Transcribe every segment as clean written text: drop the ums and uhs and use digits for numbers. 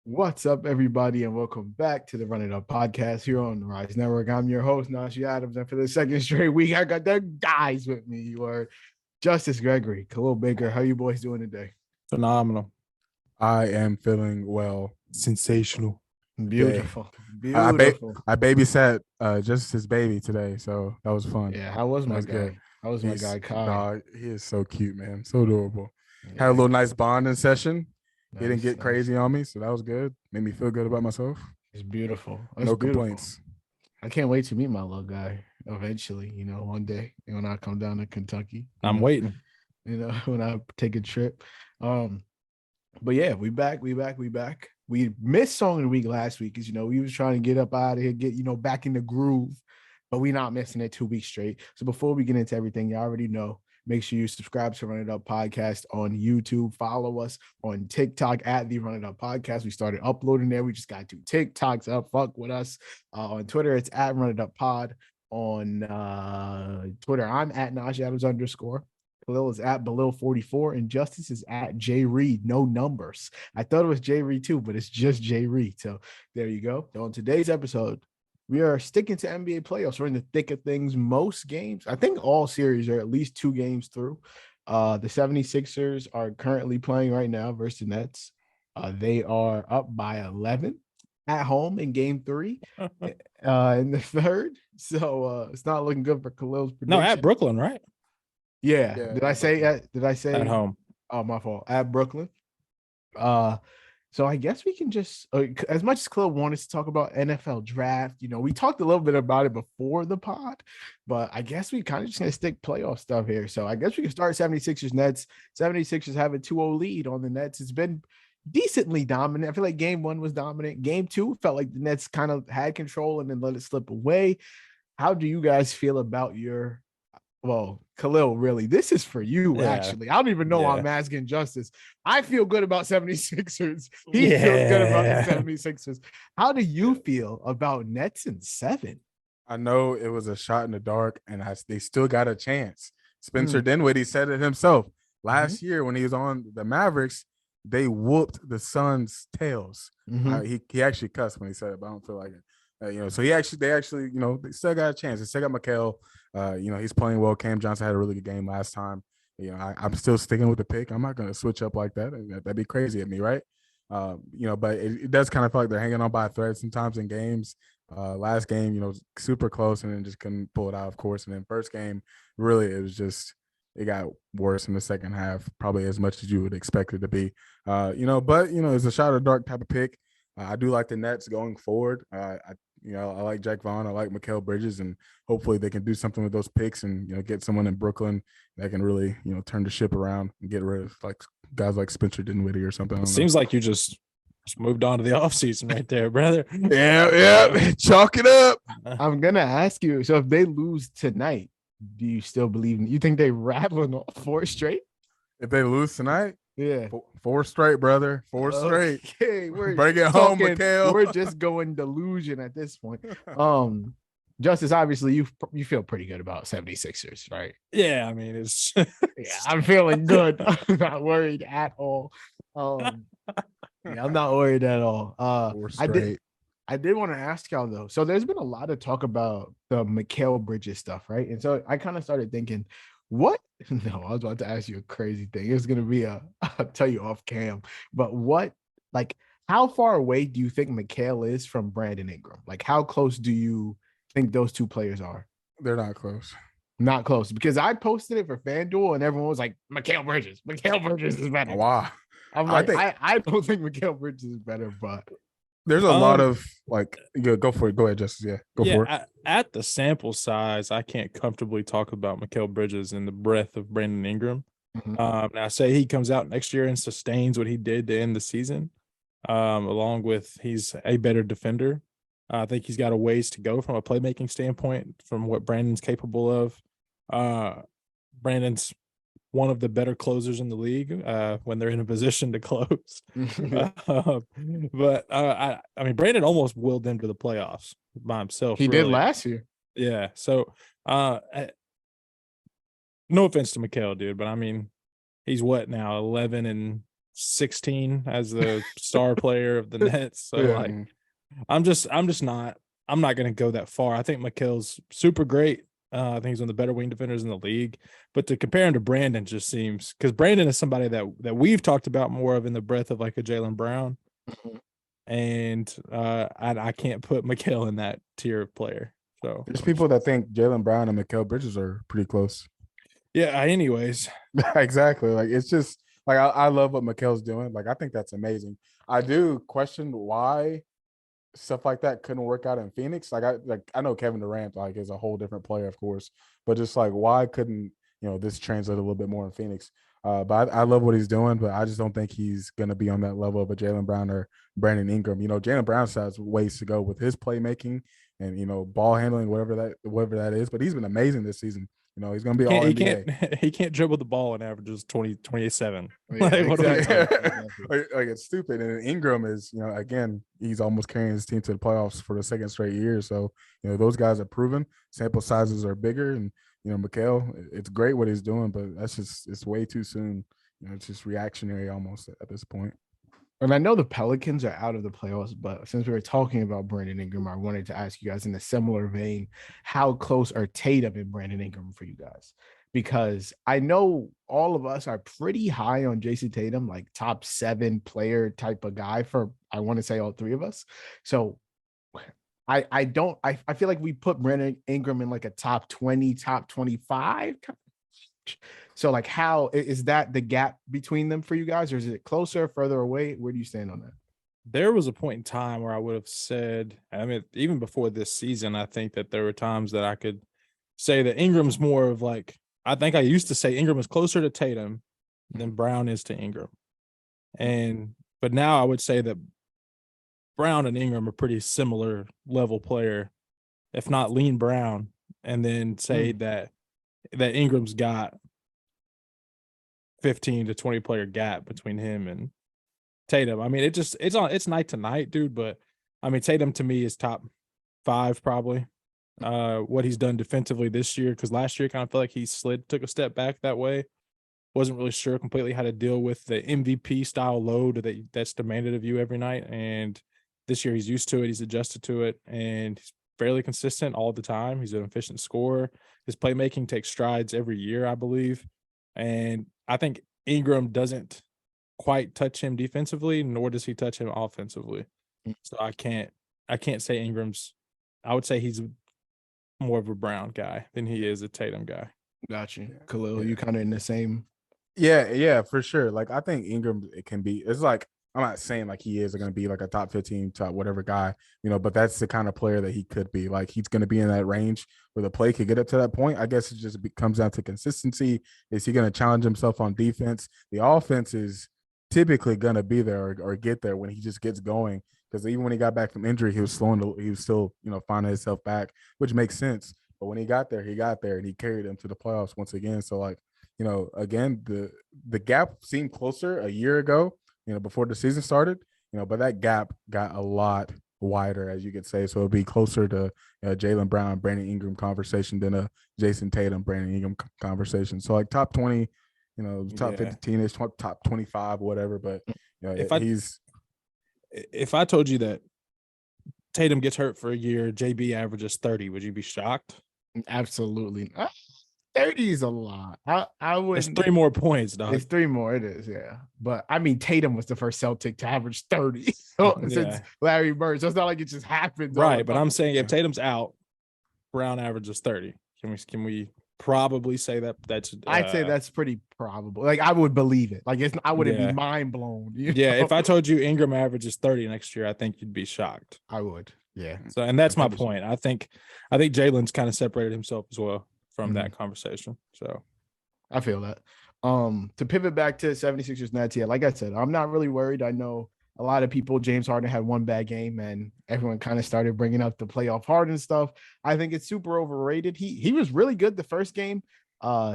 What's up, everybody, and welcome back to the Run It Up podcast here on the Rise Network. I'm your host, Najee Adams, and for the second straight week, I got the guys with me. You are Justice Gregory, Khalil Baker. How you boys doing today? Phenomenal. I am feeling well. Sensational. Beautiful. I Beautiful. babysat just his baby today, so that was fun. Yeah, how was my was guy? good. How was my guy, Kai? Dog, he is so cute, man. So adorable. Yeah. Had a little nice bonding session. Nice, he didn't get crazy on me, so that was good. Made me feel good about myself. It's beautiful. No complaints. I can't wait to meet my little guy eventually, one day when I come down to Kentucky. I'm waiting. When I take a trip. But yeah, we back. We missed Song of the Week last week because we was trying to get up out of here, get back in the groove, but we not missing it 2 weeks straight. So before we get into everything, you already know, make sure you subscribe to Run It Up Podcast on YouTube. Follow us on TikTok at the Run It Up Podcast. We started uploading there. We just got 2 TikToks up. Fuck with us. On Twitter, it's at Run It Up Pod. On Twitter, I'm at Najee Adams _. Khalil is at Belil44, and Justice is at J Reed. No numbers. I thought it was J Reed too, but it's just J Reed. So there you go. So on today's episode, we are sticking to NBA playoffs. We're in the thick of things. Most games, I think all series are at least 2 games through. The 76ers are currently playing right now versus the Nets. They are up by 11 at home in game 3 in the third. So it's not looking good for Khalil's prediction. No, at Brooklyn, right? Yeah. Did I say at home? Oh, my fault. At Brooklyn. So I guess we can just, as much as Khalil wanted to talk about NFL draft, we talked a little bit about it before the pod, but I guess we kind of just going to stick playoff stuff here. So I guess we can start 76ers Nets. 76ers have a 2-0 lead on the Nets. It's been decently dominant. I feel like game 1 was dominant. Game 2 felt like the Nets kind of had control and then let it slip away. How do you guys feel about Khalil, really, this is for you, actually. I don't even know why I'm asking Justice. I feel good about 76ers. He feels good about the 76ers. How do you feel about Nets in 7? I know it was a shot in the dark, and they still got a chance. Spencer Dinwiddie said it himself. Last year when he was on the Mavericks, they whooped the Suns' tails. He actually cussed when he said it, but I don't feel like it. So they actually, they still got a chance. They still got Mikal. He's playing well. Cam Johnson had a really good game last time. I'm still sticking with the pick. I'm not going to switch up like that. That'd be crazy at me, right? But it does kind of feel like they're hanging on by a thread sometimes in games. Last game, super close and then just couldn't pull it out, of course. And then first game, really, it got worse in the second half, probably as much as you would expect it to be. But it's a shot of the dark type of pick. I do like the Nets going forward. I like Jack Vaughn. I like Mikal Bridges, and hopefully they can do something with those picks and, get someone in Brooklyn that can really, turn the ship around and get rid of like guys like Spencer Dinwiddie or something. It seems like you just moved on to the offseason right there, brother. Yeah. Chalk it up. I'm going to ask you, so if they lose tonight, do you still believe you think they rattling off 4 straight? If they lose tonight? Yeah. 4 straight, brother. 4 straight. Okay, bring it home, Mikal. We're just going delusion at this point. Justice, obviously you feel pretty good about 76ers, right? Yeah, I mean it's I'm feeling good. I'm not worried at all. I'm not worried at all. 4 straight. I did want to ask y'all though. So there's been a lot of talk about the Mikal Bridges stuff, right? And so I kind of started thinking, what? No, I was about to ask you a crazy thing. It's going to be I'll tell you off cam, but how far away do you think Mikal is from Brandon Ingram? Like, how close do you think those 2 players are? They're not close. Not close, because I posted it for FanDuel and everyone was like, Mikal Bridges is better. Wow. I'm like, I don't think Mikal Bridges is better, but there's a lot of go for it. Go ahead, Justice. Yeah, go for it. At the sample size, I can't comfortably talk about Mikal Bridges in the breadth of Brandon Ingram. Now, say he comes out next year and sustains what he did to end the season, along with he's a better defender. I think he's got a ways to go from a playmaking standpoint from what Brandon's capable of. Brandon's one of the better closers in the league when they're in a position to close. But I mean, Brandon almost willed them to the playoffs by himself. He did last year. Yeah. So no offense to Mikal, dude, but I mean, he's what now, 11-3 16 as the star player of the Nets. So like, I'm not going to go that far. I think Mikal's super great. I think he's one of the better wing defenders in the league. But to compare him to Brandon just seems, because Brandon is somebody that we've talked about more of in the breadth of like a Jaylen Brown. And I can't put Mikal in that tier of player. So there's people that think Jaylen Brown and Mikal Bridges are pretty close. Yeah, anyways. Exactly. Like, it's just like I love what Mikal's doing. Like, I think that's amazing. I do question why stuff like that couldn't work out in Phoenix. Like I know Kevin Durant like is a whole different player, of course, but just like why couldn't this translate a little bit more in Phoenix? But I love what he's doing, but I just don't think he's gonna be on that level of a Jaylen Brown or Brandon Ingram. Jaylen Brown still has ways to go with his playmaking and ball handling, whatever that is. But he's been amazing this season. He's gonna be all NBA. He can't dribble the ball and averages 27. Yeah, exactly. Like it's stupid. And Ingram is, again, he's almost carrying his team to the playoffs for the second straight year. So, those guys are proven. Sample sizes are bigger, and Mikal, it's great what he's doing, but it's way too soon. It's just reactionary almost at this point. And I know the Pelicans are out of the playoffs, but since we were talking about Brandon Ingram, I wanted to ask you guys in a similar vein, how close are Tatum and Brandon Ingram for you guys? Because I know all of us are pretty high on Jayson Tatum, like top 7 player type of guy for, I want to say all 3 of us. So I feel like we put Brandon Ingram in like a top 20, top 25. So like, how is that the gap between them for you guys, or is it closer, further away? Where do you stand on that? There was a point in time where I would have said, even before this season, I think that there were times that I could say that Ingram's more of like, I think I used to say Ingram is closer to Tatum than Brown is to Ingram. But now I would say that Brown and Ingram are pretty similar level player, if not lean Brown, and then say that Ingram's got 15 to 20 player gap between him and Tatum. It's night to night, dude. But Tatum to me is top 5 probably. What he's done defensively this year, because last year I kind of felt like he took a step back that way. Wasn't really sure completely how to deal with the MVP style load that's demanded of you every night. And this year he's used to it. He's adjusted to it, and he's fairly consistent all the time. He's an efficient scorer. His playmaking takes strides every year, I believe. And I think Ingram doesn't quite touch him defensively, nor does he touch him offensively. So I can't say Ingram's. I would say he's more of a Brown guy than he is a Tatum guy. Got you. Khalil, you kind of in the same. Yeah, for sure. Like, I think Ingram, it's like, I'm not saying like he is going to be like a top 15, top whatever guy, but that's the kind of player that he could be. Like, he's going to be in that range where the play could get up to that point. I guess it just comes down to consistency. Is he going to challenge himself on defense? The offense is typically going to be there or get there when he just gets going. Because even when he got back from injury, he was still, finding himself back, which makes sense. But when he got there, and he carried them to the playoffs once again. So, like, again, the gap seemed closer a year ago, before the season started, but that gap got a lot wider, as you could say. So it'll be closer to Jaylen Brown, Brandon Ingram conversation than a Jayson Tatum, Brandon Ingram conversation. So like top 20, top 15-ish, top 25, whatever. But if I told you that Tatum gets hurt for a year, JB averages 30, would you be shocked? Absolutely. 30 is a lot. I would. It's 3 more points, dog. It's 3 more. It is, yeah. But Tatum was the first Celtic to average 30 since Larry Bird. So it's not like it just happened. Right, but I'm saying if Tatum's out, Brown averages 30. Can we probably say that? I'd say that's pretty probable. Like, I would believe it. Like, I wouldn't be mind blown. If I told you Ingram averages 30 next year, I think you'd be shocked. I would. Yeah. So, and that's my point. I think Jalen's kind of separated himself as well from that conversation. So I feel that. To pivot back to 76ers Nets, like I said, I'm not really worried. I know a lot of people, James Harden had one bad game and everyone kind of started bringing up the playoff Harden stuff. I think it's super overrated. He was really good the first game.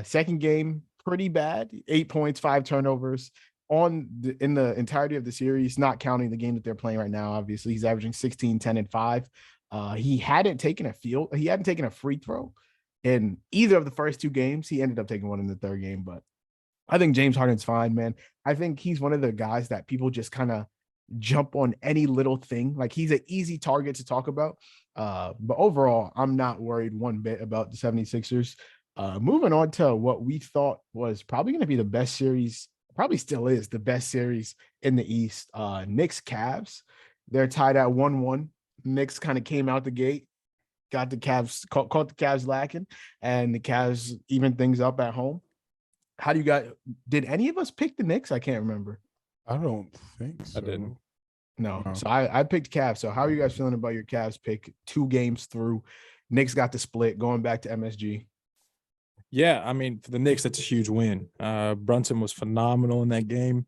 Second game, pretty bad. 8 points, 5 turnovers in the entirety of the series, not counting the game that they're playing right now. Obviously, he's averaging 16, 10, and 5. He hadn't taken a free throw in either of the first 2 games. He ended up taking one in the third game, but I think James Harden's fine, man. I think he's one of the guys that people just kind of jump on any little thing. Like he's an easy target to talk about. But overall, I'm not worried one bit about the 76ers. Moving on to what we thought was probably going to be the best series, probably still is the best series in the East. Knicks Cavs, they're tied at 1-1. Knicks kind of came out the gate, got the Cavs, caught the Cavs lacking, and the Cavs even things up at home. How do you guys, did any of us pick the Knicks? I can't remember. I don't think so. I didn't. No. So I picked Cavs. So how are you guys feeling about your Cavs pick 2 games through? Knicks got the split going back to MSG. Yeah, I mean, for the Knicks, that's a huge win. Brunson was phenomenal in that game.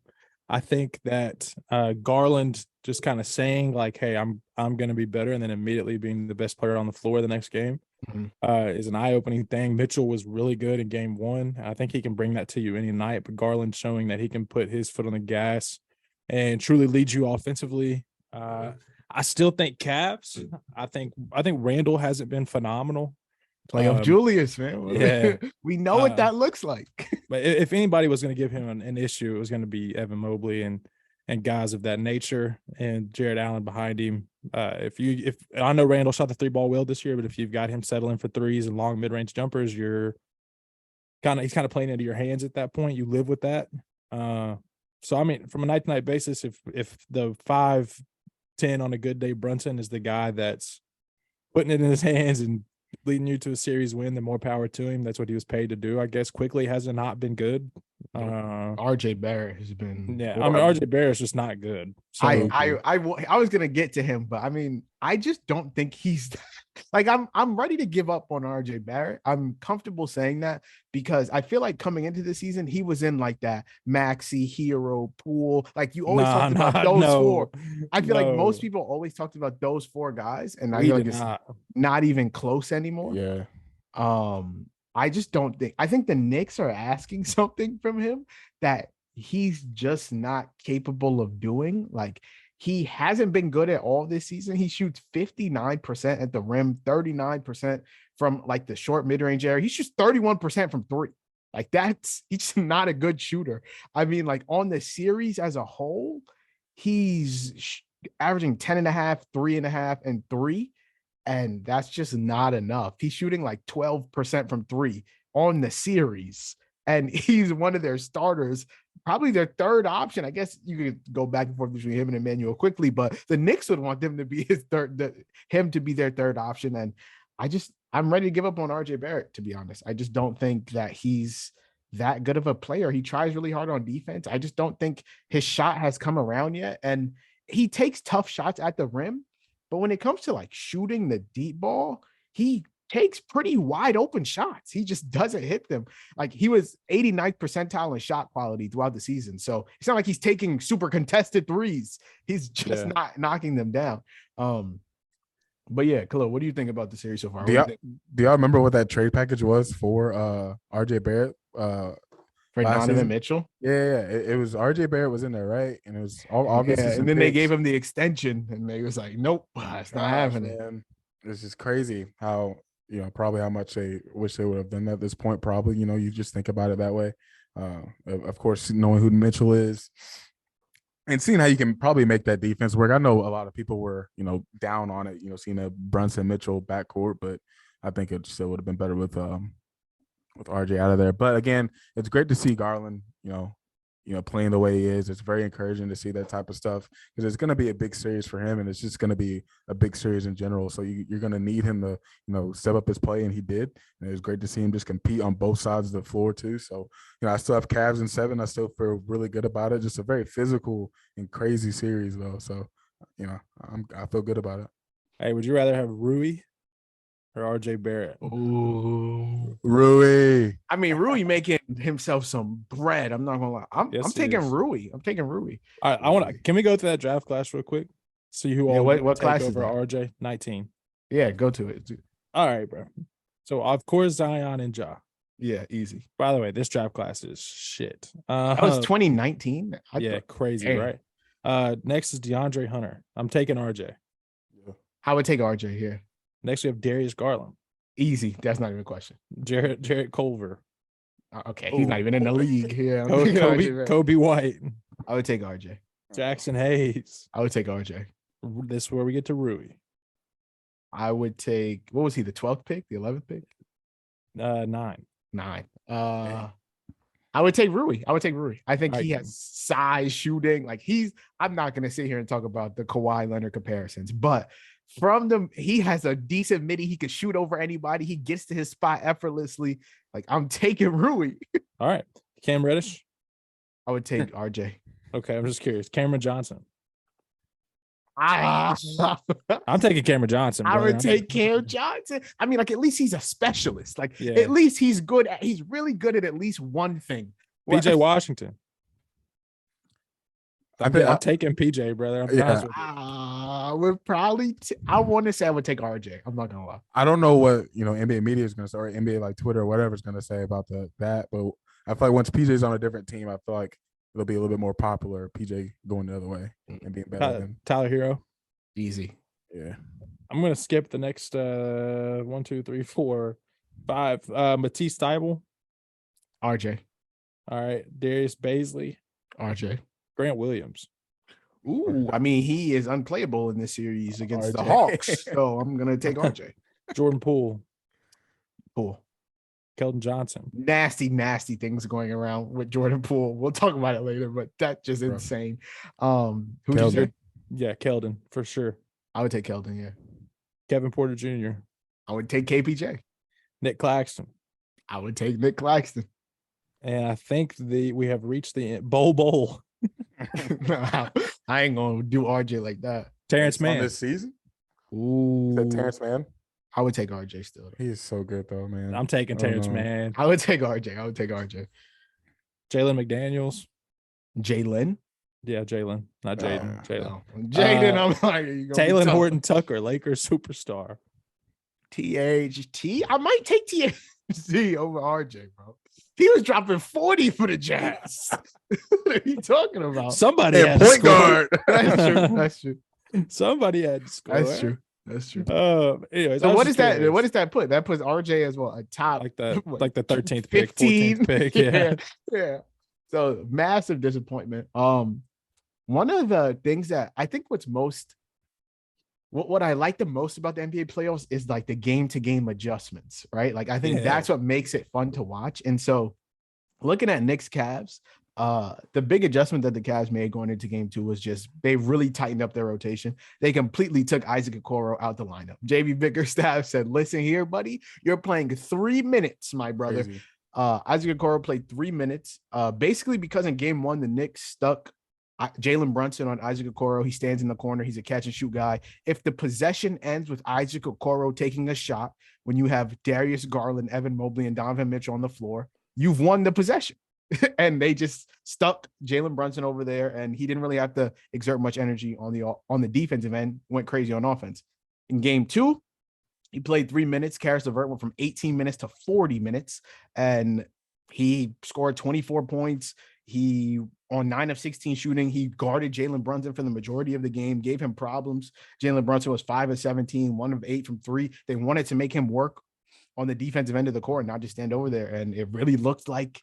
I think that Garland just kind of saying like, "Hey, I'm going to be better," and then immediately being the best player on the floor the next game is an eye-opening thing. Mitchell was really good in game 1. I think he can bring that to you any night. But Garland showing that he can put his foot on the gas and truly lead you offensively. I still think Cavs. I think Randall hasn't been phenomenal. Playoff Julius, man. Yeah. We know what that looks like. But if anybody was going to give him an issue, it was going to be Evan Mobley and guys of that nature, and Jared Allen behind him. If I know Randall shot the 3-ball well this year, but if you've got him settling for threes and long mid-range jumpers, he's kind of playing into your hands at that point. You live with that. So I mean, from a night-to-night basis, if the 5-10 on a good day Brunson is the guy that's putting it in his hands and leading you to a series win, then more power to him. That's what he was paid to do. I guess Quickly hasn't not been good. RJ Barrett has been. Yeah, I mean, RJ Barrett's just not good. So I was gonna get to him, but I mean, I just don't think he's like I'm ready to give up on RJ Barrett. I'm comfortable saying that because I feel like coming into the season, he was in like that Maxey, Hero, Poole. Like you always talked about those 4. I feel like most people always talked about those 4 guys, and I feel like it's not even close anymore. Yeah. I just don't think. I think the Knicks are asking something from him that he's just not capable of doing. Like he hasn't been good at all this season. He shoots 59% at the rim, 39% from like the short mid-range area. He shoots 31% from 3. Like he's not a good shooter. I mean, like on the series as a whole, he's averaging 10.5, 3.5, and 3. And that's just not enough. He's shooting like 12% from 3 on the series. And he's one of their starters, probably their 3rd option. I guess you could go back and forth between him and Emmanuel Quickly, but the Knicks would want them to be him to be their 3rd option. And I'm ready to give up on RJ Barrett, to be honest. I just don't think that he's that good of a player. He tries really hard on defense. I just don't think his shot has come around yet. And he takes tough shots at the rim. But when it comes to like shooting the deep ball, he takes pretty wide open shots. He just doesn't hit them. Like he was 89th percentile in shot quality throughout the season. So it's not like he's taking super contested threes. He's just not knocking them down. But yeah, Khalil, what do you think about the series so far? Do y'all remember what that trade package was for RJ Barrett? For Donovan Mitchell? Yeah. It was RJ Barrett was in there, right? And it was obviously and then they gave him the extension, and they was like, "Nope, it's not happening." Man. It's just crazy how probably how much they wish they would have done at this point. Probably, you just think about it that way. Of course, knowing who Mitchell is and seeing how you can probably make that defense work. I know a lot of people were down on it, seeing a Brunson Mitchell backcourt, but I think it still would have been better with RJ out of there. But again, it's great to see Garland, playing the way he is. It's very encouraging to see that type of stuff because it's going to be a big series for him, and it's just going to be a big series in general. So you're going to need him to, step up his play, and he did. And it was great to see him just compete on both sides of the floor too. So, I still have Cavs in 7. I still feel really good about it. Just a very physical and crazy series though. So, I feel good about it. Hey, would you rather have Rui or RJ Barrett? Ooh, Rui. I mean, Rui making himself some bread. I'm not gonna lie. I'm taking Rui. I'm taking Rui. All right, can we go to that draft class real quick? See who what class is over that? RJ 19. Yeah, go to it. All right, bro. So of course Zion and Ja. Yeah, easy. By the way, this draft class is shit. That was 2019. Crazy, right? Next is DeAndre Hunter. I'm taking RJ. I would take RJ here. Next, we have Darius Garland. Easy. That's not even a question. Jarrett Culver. Okay, he's not even in the league here. Kobe White, I would take RJ. Jackson Hayes. I would take RJ. This is where we get to Rui. I would take, what was he, the 12th pick, the 11th pick? 9. I would take Rui. I think he has size, shooting. Like I'm not gonna sit here and talk about the Kawhi Leonard comparisons, but he has a decent midi. He could shoot over anybody. He gets to his spot effortlessly. Like, I'm taking Rui. All right, Cam Reddish. I would take RJ. Okay, I'm just curious. Cameron Johnson. I'm taking Cameron Johnson. I would take Cam Johnson. I mean, like, at least he's a specialist. Like, at least he's good. He's really good at least one thing. PJ Washington. I'm taking PJ, brother. I would probably. I want to say I would take RJ. I'm not gonna lie. I don't know what NBA media is gonna say, or NBA like Twitter or whatever is gonna say about that. But I feel like once PJ's on a different team, I feel like it'll be a little bit more popular. PJ going the other way and being better than Tyler Hero. Easy. Yeah. I'm gonna skip the next 1, 2, 3, 4, 5. Matisse Thybulle. RJ. All right. Darius Baisley. RJ. Grant Williams. Ooh, I mean, he is unplayable in this series against the Hawks. So I'm gonna take RJ. Jordan Poole. Poole. Keldon Johnson. Nasty things going around with Jordan Poole. We'll talk about it later, but that's just insane. Who you say? Yeah, Keldon for sure. I would take Keldon. Yeah. Kevin Porter Jr. I would take KPJ. Nick Claxton. I would take Nick Claxton. And I think we have reached the bowl. No, I ain't gonna do RJ like that. Terrence Mann this season. Ooh, is that Terrence Mann? I would take RJ still. He is so good though, man. I'm taking Terrence Mann. I would take RJ. Jalen McDaniels. Jalen. Yeah, Jalen, not Jaden. Jalen. Jaden. I'm like Taylor Horton Tucker, Lakers superstar. THT. I might take THT over RJ, bro. He was dropping 40 for the Jazz. What are you talking about? Somebody had point guard. That's true. Somebody had to score. That's true. Anyways, so what is that? What does that put? That puts RJ as well a top, like the 13th pick, 14th pick. Yeah. So massive disappointment. One of the things that I think what I like the most about the NBA playoffs is like the game-to-game adjustments, right? Like, I think that's what makes it fun to watch. And so looking at Knicks Cavs, the big adjustment that the Cavs made going into game 2 was just they really tightened up their rotation. They completely took Isaac Okoro out the lineup. JB Bickerstaff said, listen here, buddy, you're playing 3 minutes, my brother. Crazy. Isaac Okoro played 3 minutes, basically because in game 1, the Knicks stuck Jalen Brunson on Isaac Okoro. He stands in the corner. He's a catch and shoot guy. If the possession ends with Isaac Okoro taking a shot, when you have Darius Garland, Evan Mobley, and Donovan Mitchell on the floor, you've won the possession. And they just stuck Jalen Brunson over there, and he didn't really have to exert much energy on the defensive end. Went crazy on offense. In game 2, he played 3 minutes. Karis LeVert went from 18 minutes to 40 minutes, and he scored 24 points. He on 9 of 16 shooting. He guarded Jalen Brunson for the majority of the game, gave him problems. Jalen Brunson was 5 of 17, 1 of 8 from 3. They wanted to make him work on the defensive end of the court, not just stand over there. And it really looked like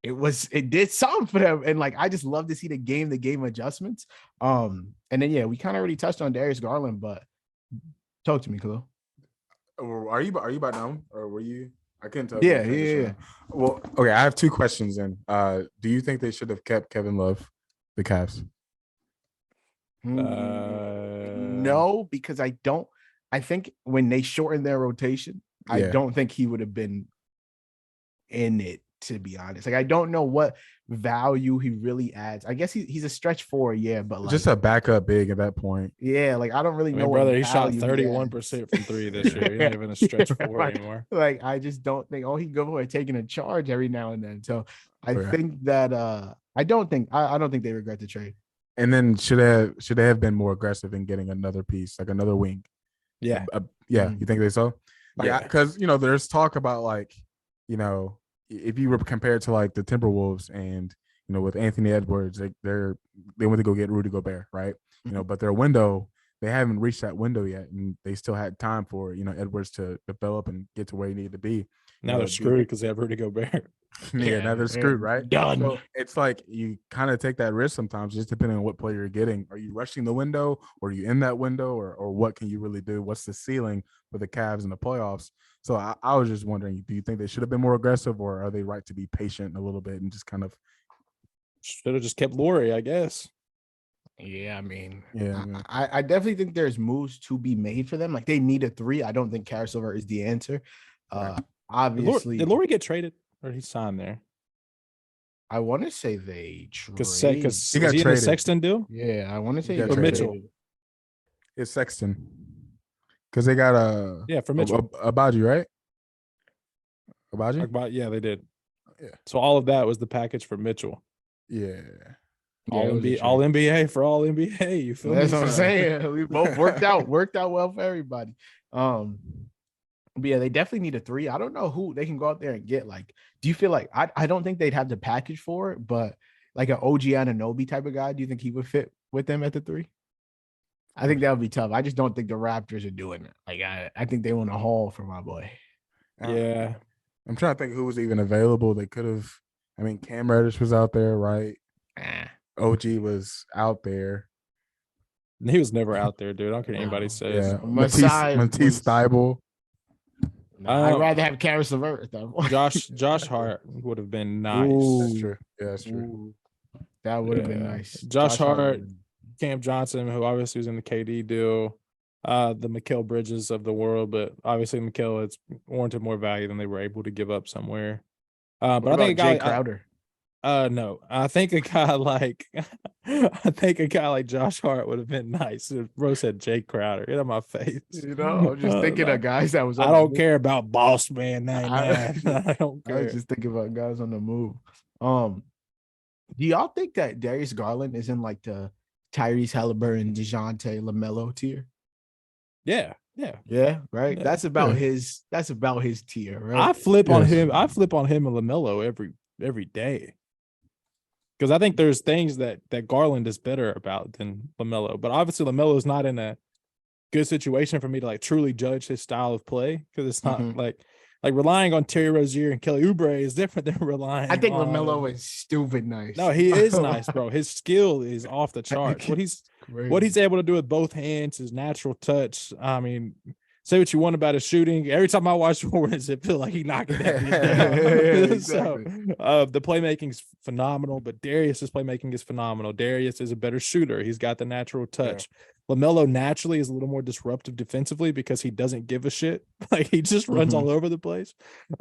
it did something for them. And like, I just love to see the game adjustments. And then, we kind of already touched on Darius Garland, but talk to me, Khalil. Are you about done, or were you? I couldn't tell. Yeah. Well, okay. I have 2 questions then. Do you think they should have kept Kevin Love, the Cavs? No, because I think when they shortened their rotation, I don't think he would have been in it, to be honest. Like, I don't know what value he really adds. I guess he's a stretch 4, but like, just a backup big at that point. Yeah, like, I don't really know. Brother, he shot 31% from 3 this year. He's not even a stretch 4 anymore. Like, I just don't think. He can go for taking a charge every now and then. So I think that I don't think they regret the trade. And then should they have been more aggressive in getting another piece, like another wing? Yeah. You think they so? Like, because there's talk about, like, if you were compared to like the Timberwolves and with Anthony Edwards, they went to go get Rudy Gobert, right? But their window, they haven't reached that window yet, and they still had time for Edwards to develop and get to where he needed to be. Now they're screwed because they have Rudy Gobert. Yeah, now they're screwed, right? Done. So it's like you kind of take that risk sometimes, just depending on what player you're getting. Are you rushing the window, or are you in that window, or what can you really do? What's the ceiling for the Cavs in the playoffs? So I was just wondering, do you think they should have been more aggressive, or are they right to be patient a little bit and just kind of should have just kept Laurie, I guess. Yeah, I mean, Yeah. I definitely think there's moves to be made for them. Like they need a 3. I don't think Carousel is the answer. Right. Obviously, Did Laurie get traded or he signed there? I want to say they Because traded. was He got he in the traded. Sexton deal? Yeah, I want to say got they For traded. Mitchell. traded. It's Sexton, because they got For Mitchell. Abaji, right? Abaji. Yeah, they did. Yeah. So all of that was the package for Mitchell. Yeah. All NBA for all NBA. You feel That's me? what I'm saying. We both worked out well for everybody. But yeah, they definitely need a 3. I don't know who they can go out there and get. Like, do you feel like I don't think they'd have the package for it, but like an OG Anunoby type of guy, do you think he would fit with them at the 3? I think that would be tough. I just don't think the Raptors are doing it. Like, I think they want a haul for my boy. Yeah. I'm trying to think who was even available. They could have. I mean, Cam Reddish was out there, right? OG was out there. He was never out there, dude. I don't care what anybody says. Yeah, Matisse Thybulle. I'd rather have Karis LeVert though. Josh Hart would have been nice. That's true. Yeah, that's true. Ooh, that would have been nice. Josh Hart, Cam Johnson, who obviously was in the KD deal, the Mikal Bridges of the world, but obviously Mikal has warranted more value than they were able to give up somewhere. But I think a guy Jay Crowder. No, I think a guy like Josh Hart would have been nice. Bro said Jay Crowder. Get out of my face. You know, I'm just thinking of guys that was. I don't care about Boss Man 99. I don't care. I was just thinking about guys on the move. Do y'all think that Darius Garland is in like the Tyrese Halliburton, DeJounte, LaMelo tier? Yeah, right. Yeah. That's about his tier, right? I flip on him and LaMelo every day. Because I think there's things that Garland is better about than LaMelo. But obviously LaMelo is not in a good situation for me to like truly judge his style of play, because it's not like relying on Terry Rozier and Kelly Oubre is different than relying. I think LaMelo is stupid nice. No, he is nice, bro. His skill is off the charts. What he's able to do with both hands, his natural touch. I mean, say what you want about his shooting. Every time I watch Hornets, it feels like he's knocking that bitch down. Exactly. So the playmaking's phenomenal, but Darius's playmaking is phenomenal. Darius is a better shooter. He's got the natural touch. LaMelo naturally is a little more disruptive defensively because he doesn't give a shit. Like he just runs all over the place.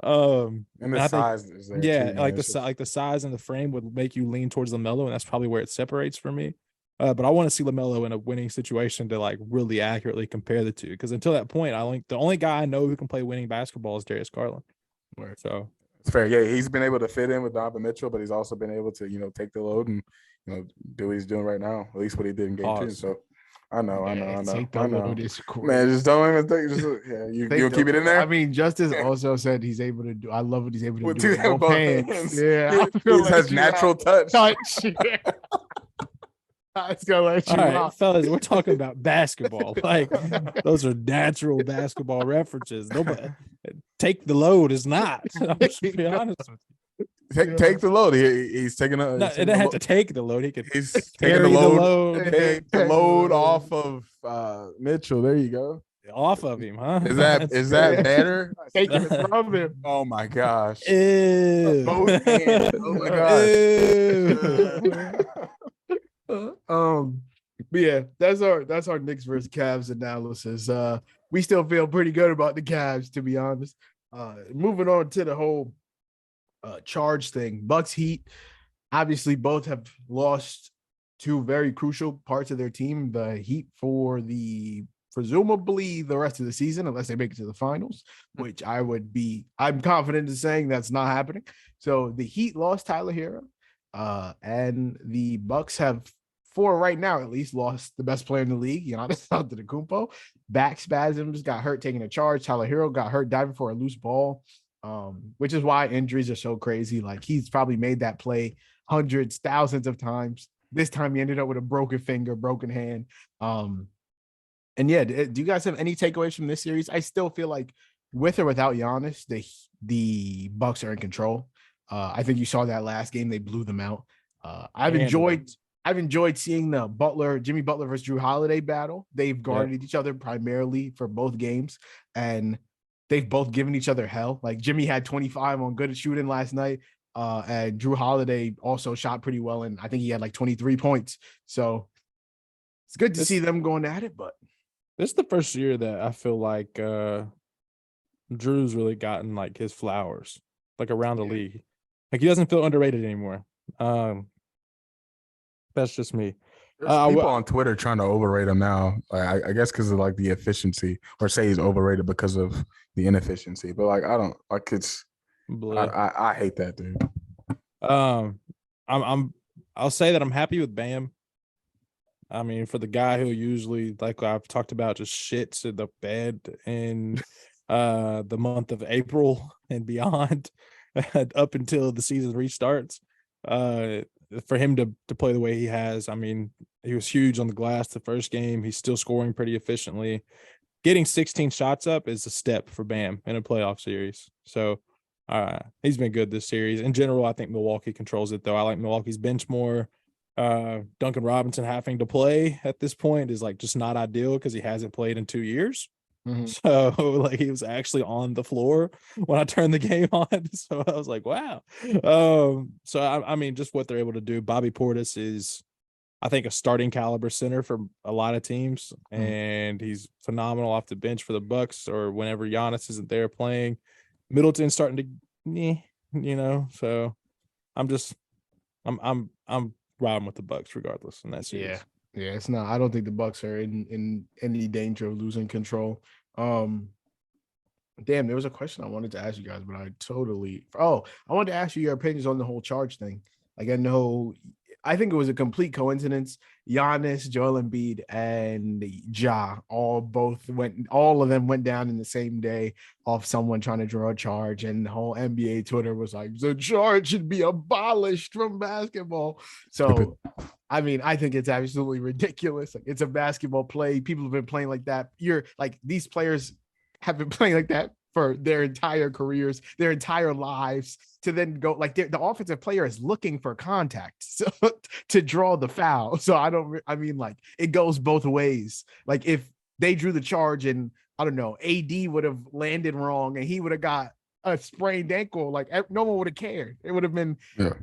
And the size is there. Yeah, too, like the size and the frame would make you lean towards LaMelo, and that's probably where it separates for me. But I want to see LaMelo in a winning situation to like really accurately compare the two, because until that point, I think the only guy I know who can play winning basketball is Darius Garland. So it's fair. Yeah, he's been able to fit in with Donovan Mitchell, but he's also been able to, take the load and, do what he's doing right now. At least what he did in game 2. So I know. Take the load is cool. Man, just don't even think. You gonna keep it in there? I mean, Justice also said he's able to do. I love what he's able to with do with both hands. Yeah, he has natural touch. It's gonna let you right, fellas, we're talking about basketball. Like those are natural basketball references. Nobody take the load is not. I'm just be honest with you. Take the load. He's taking a. No, it doesn't have to take the load. He could. He's taking the load. Take the load off of Mitchell. There you go. Off of him, huh? Is that better? Taking it from him. Oh my gosh. Ew. Both hands. Oh my gosh. But yeah, that's our Knicks versus Cavs analysis. We still feel pretty good about the Cavs, to be honest. Moving on to the whole charge thing. Bucks Heat, obviously both have lost two very crucial parts of their team. The Heat for presumably the rest of the season, unless they make it to the finals, which I'm confident in saying that's not happening. So the Heat lost Tyler Hero, and the Bucks have, for right now at least, lost the best player in the league, Giannis Antetokounmpo. Back spasms, got hurt taking a charge. Tyler Hero got hurt diving for a loose ball, which is why injuries are so crazy. Like he's probably made that play hundreds, thousands of times. This time he ended up with a broken finger, broken hand. And yeah, do you guys have any takeaways from this series? I still feel like with or without Giannis, the Bucks are in control. I think you saw that last game. They blew them out. I've Handily. enjoyed seeing the Jimmy Butler versus Drew Holiday battle. They've guarded each other primarily for both games, and they've both given each other hell. Like Jimmy had 25 on good shooting last night, and Drew Holiday also shot pretty well, and I think he had like 23 points. So it's good to see them going at it. But this is the first year that I feel like Drew's really gotten like his flowers, like around the league. Like he doesn't feel underrated anymore. That's just me. There's people on Twitter trying to overrate him now. Like, I guess because of like the efficiency, or say he's overrated because of the inefficiency. But like I don't like it's. I hate that, dude. I'll say that I'm happy with Bam. I mean, for the guy who usually, like I've talked about, just shits in the bed in the month of April and beyond, up until the season restarts. For him to play the way he has, I mean, he was huge on the glass the first game. He's still scoring pretty efficiently. Getting 16 shots up is a step for Bam in a playoff series. So he's been good this series. In general, I think Milwaukee controls it, though. I like Milwaukee's bench more. Duncan Robinson having to play at this point is like just not ideal because he hasn't played in 2 years. Mm-hmm. So like he was actually on the floor when I turned the game on. So I was like, wow. So I mean, just what they're able to do. Bobby Portis is, I think, a starting caliber center for a lot of teams, and he's phenomenal off the bench for the Bucks or whenever Giannis isn't there playing. Middleton's starting to, so I'm riding with the Bucks regardless in that series. Yeah, it's not. I don't think the Bucks are in any danger of losing control. Damn, there was a question I wanted to ask you guys, but I wanted to ask you your opinions on the whole charge thing. Like, I think it was a complete coincidence. Giannis, Joel Embiid, and Ja all of them went down in the same day off someone trying to draw a charge, and the whole NBA Twitter was like, the charge should be abolished from basketball. So, I mean, I think it's absolutely ridiculous. Like, it's a basketball play. People have been playing like that. These players have been playing like that for their entire careers, their entire lives, to then go like the offensive player is looking for contact to draw the foul. So it goes both ways. Like if they drew the charge and I don't know, AD would have landed wrong and he would have got a sprained ankle, like no one would have cared. It would have been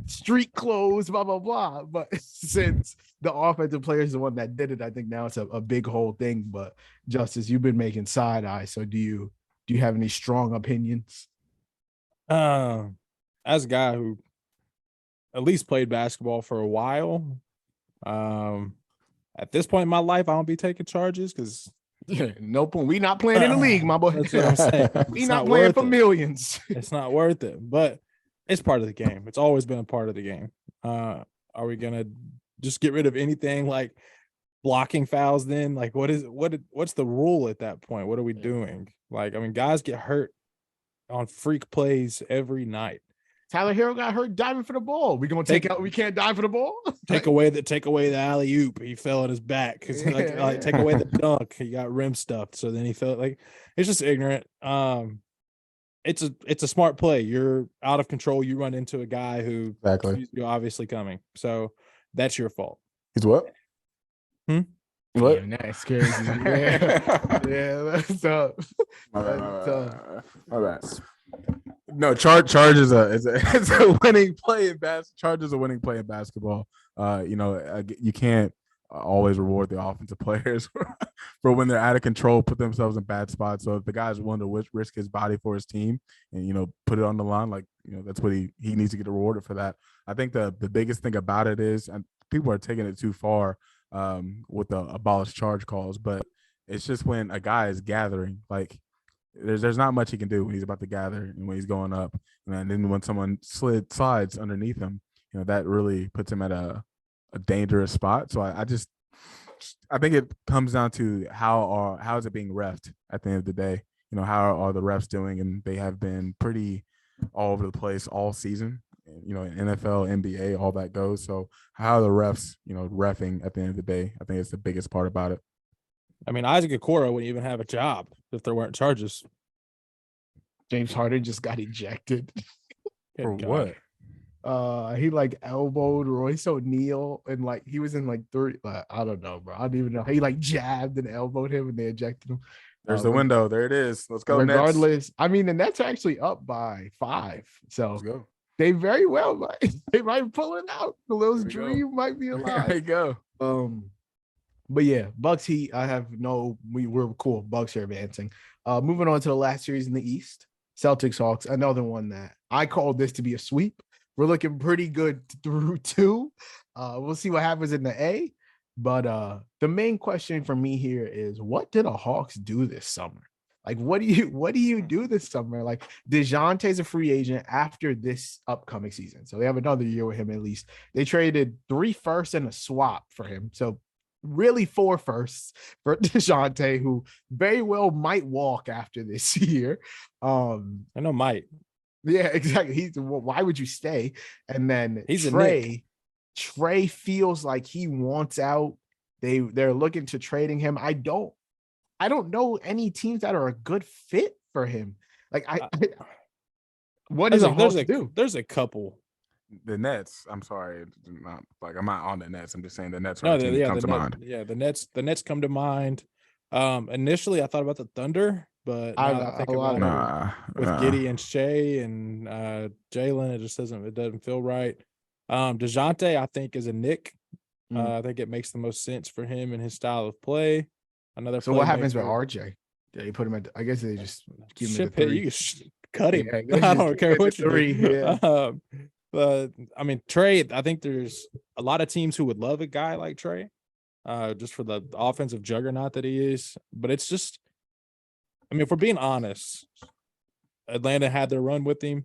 street clothes, blah, blah, blah. But since the offensive player is the one that did it, I think now it's a big whole thing. But Justice, you've been making side eye. So do you have any strong opinions? As a guy who at least played basketball for a while, at this point in my life, I don't be taking charges because no point. We not playing in the league, my boy. That's what I'm saying. We not playing for millions. It's not worth it, but it's part of the game. It's always been a part of the game. Are we gonna just get rid of anything like blocking fouls then? Like what's the rule at that point? What are we doing? Like, I mean, guys get hurt on freak plays every night. Tyler Hero got hurt diving for the ball. We can't dive for the ball. Take away the alley oop. He fell on his back because take away the dunk. He got rim stuffed. So then he felt like it's just ignorant. It's a smart play. You're out of control. You run into a guy who you're obviously coming. So that's your fault. He's what? What? Yeah, that's crazy. Yeah, that's tough. My bad. No, charge is a winning play in basketball. Charge is a winning play in basketball. You can't always reward the offensive players for when they're out of control, put themselves in bad spots. So if the guy's willing to risk his body for his team and put it on the line, that's what he needs to get rewarded for that. I think the biggest thing about it is, and people are taking it too far with the abolish charge calls, but it's just when a guy is gathering, like there's not much he can do when he's about to gather and when he's going up, and then when someone slides underneath him, that really puts him at a dangerous spot. So I think it comes down to how is it being reffed at the end of the day. How are the refs doing, and they have been pretty all over the place all season. NFL, NBA, all that goes. So how are the refs, reffing at the end of the day? I think it's the biggest part about it. I mean, Isaac Okoro wouldn't even have a job if there weren't charges. James Harden just got ejected. For what? He like elbowed Royce O'Neal and like he was in like three. I don't know, bro. I don't even know. He like jabbed and elbowed him and they ejected him. There's the window. There it is. Let's go. Regardless, Nets. I mean, the Nets are actually up by 5. So let's go. They very well might pull it out. The little dream might be alive. There you go. But yeah, Bucks Heat. I have we're cool. Bucks are advancing. Moving on to the last series in the East. Celtics Hawks. Another one that I called this to be a sweep. We're looking pretty good through 2. We'll see what happens in the A. But the main question for me here is, what did the Hawks do this summer? Like, what do you do this summer? Like, DeJounte's a free agent after this upcoming season. So they have another year with him at least. They traded 3 firsts and a swap for him. So really 4 firsts for DeJounte, who very well might walk after this year. I know might. Yeah, exactly. Why would you stay? And then he's Trey feels like he wants out. They're looking to trading him. I don't know any teams that are a good fit for him. Like what does the Hawks do? There's a couple. The Nets. I'm sorry, I'm not on the Nets. I'm just saying the Nets come to mind. Yeah, the Nets come to mind. Initially, I thought about the Thunder, but I think about it with Giddey and Shea and Jalen, it just doesn't feel right. DeJounte, I think, is a Knick. I think it makes the most sense for him and his style of play. So what happens with RJ? Yeah, you put him at. I guess they just keep him at the 3. You cut him. Yeah, I don't care what you 3. Yeah. But I mean, Trey. I think there's a lot of teams who would love a guy like Trey, just for the offensive juggernaut that he is. But it's just, I mean, if we're being honest, Atlanta had their run with him.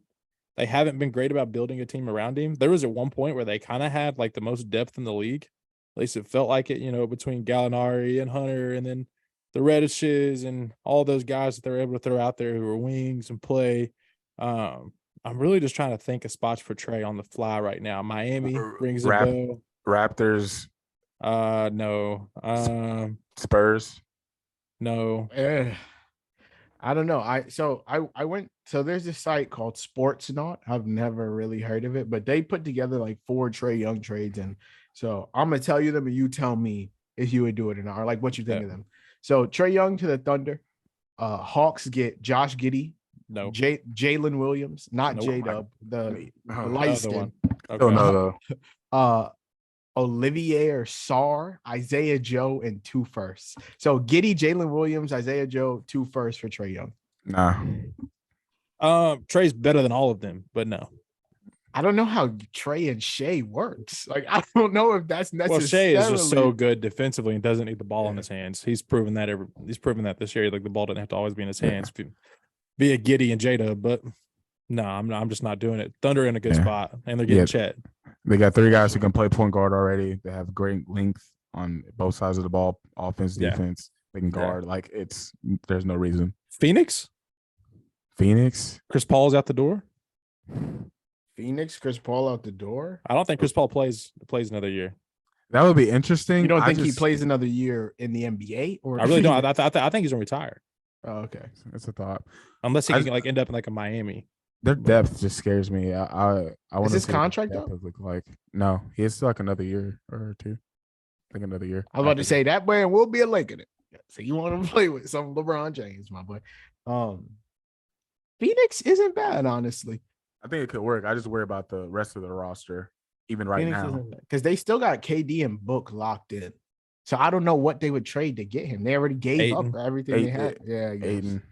They haven't been great about building a team around him. There was at one point where they kind of had like the most depth in the league. At least it felt like it, between Gallinari and Hunter and then the Reddishes and all those guys that they're able to throw out there who are wings and play. I'm really just trying to think of spots for Trey on the fly right now. Miami rings a bell. Raptors. No. Spurs. No. I don't know. I went. So there's this site called Sportsnaut. I've never really heard of it, but they put together like 4 Trey Young trades, and so I'm gonna tell you them, and you tell me if you would do it or not, or like what you think of them. So Trey Young to the Thunder. Hawks get Josh Giddey. No. Jalen Williams, not J-Dub, the light skin. Okay. No. Olivier Sarr, Isaiah Joe, and 2 firsts. So Giddey, Jalen Williams, Isaiah Joe, 2 firsts for Trey Young. Nah. Trey's better than all of them, but no. I don't know how Trey and Shea works. Like, I don't know if that's necessarily. Well, Shea is just so good defensively and doesn't need the ball in his hands. He's proven that this year. Like, the ball doesn't have to always be in his hands. Via Giddey and Jada, but no, I'm just not doing it. Thunder in a good spot, and they're getting Chet. They got 3 guys who can play point guard already. They have great length on both sides of the ball, offense, defense. They can guard. Like, there's no reason. Phoenix. Chris Paul's out the door. Chris Paul out the door. I don't think Chris Paul plays another year. That would be interesting. You don't think he plays another year in the NBA? Or I really don't. I think he's gonna retire. Oh, okay. That's a thought. Unless he can like end up in like a Miami. Their depth just scares me. I want to. Is his contract up? Look like no, he has like another year or 2. I think another year. I was about to say that man will be a Laker. So you want to play with some LeBron James, my boy. Phoenix isn't bad, honestly. I think it could work. I just worry about the rest of the roster, even right now, because they still got KD and Book locked in. So I don't know what they would trade to get him. They already gave up everything they had. Yeah, Aiden.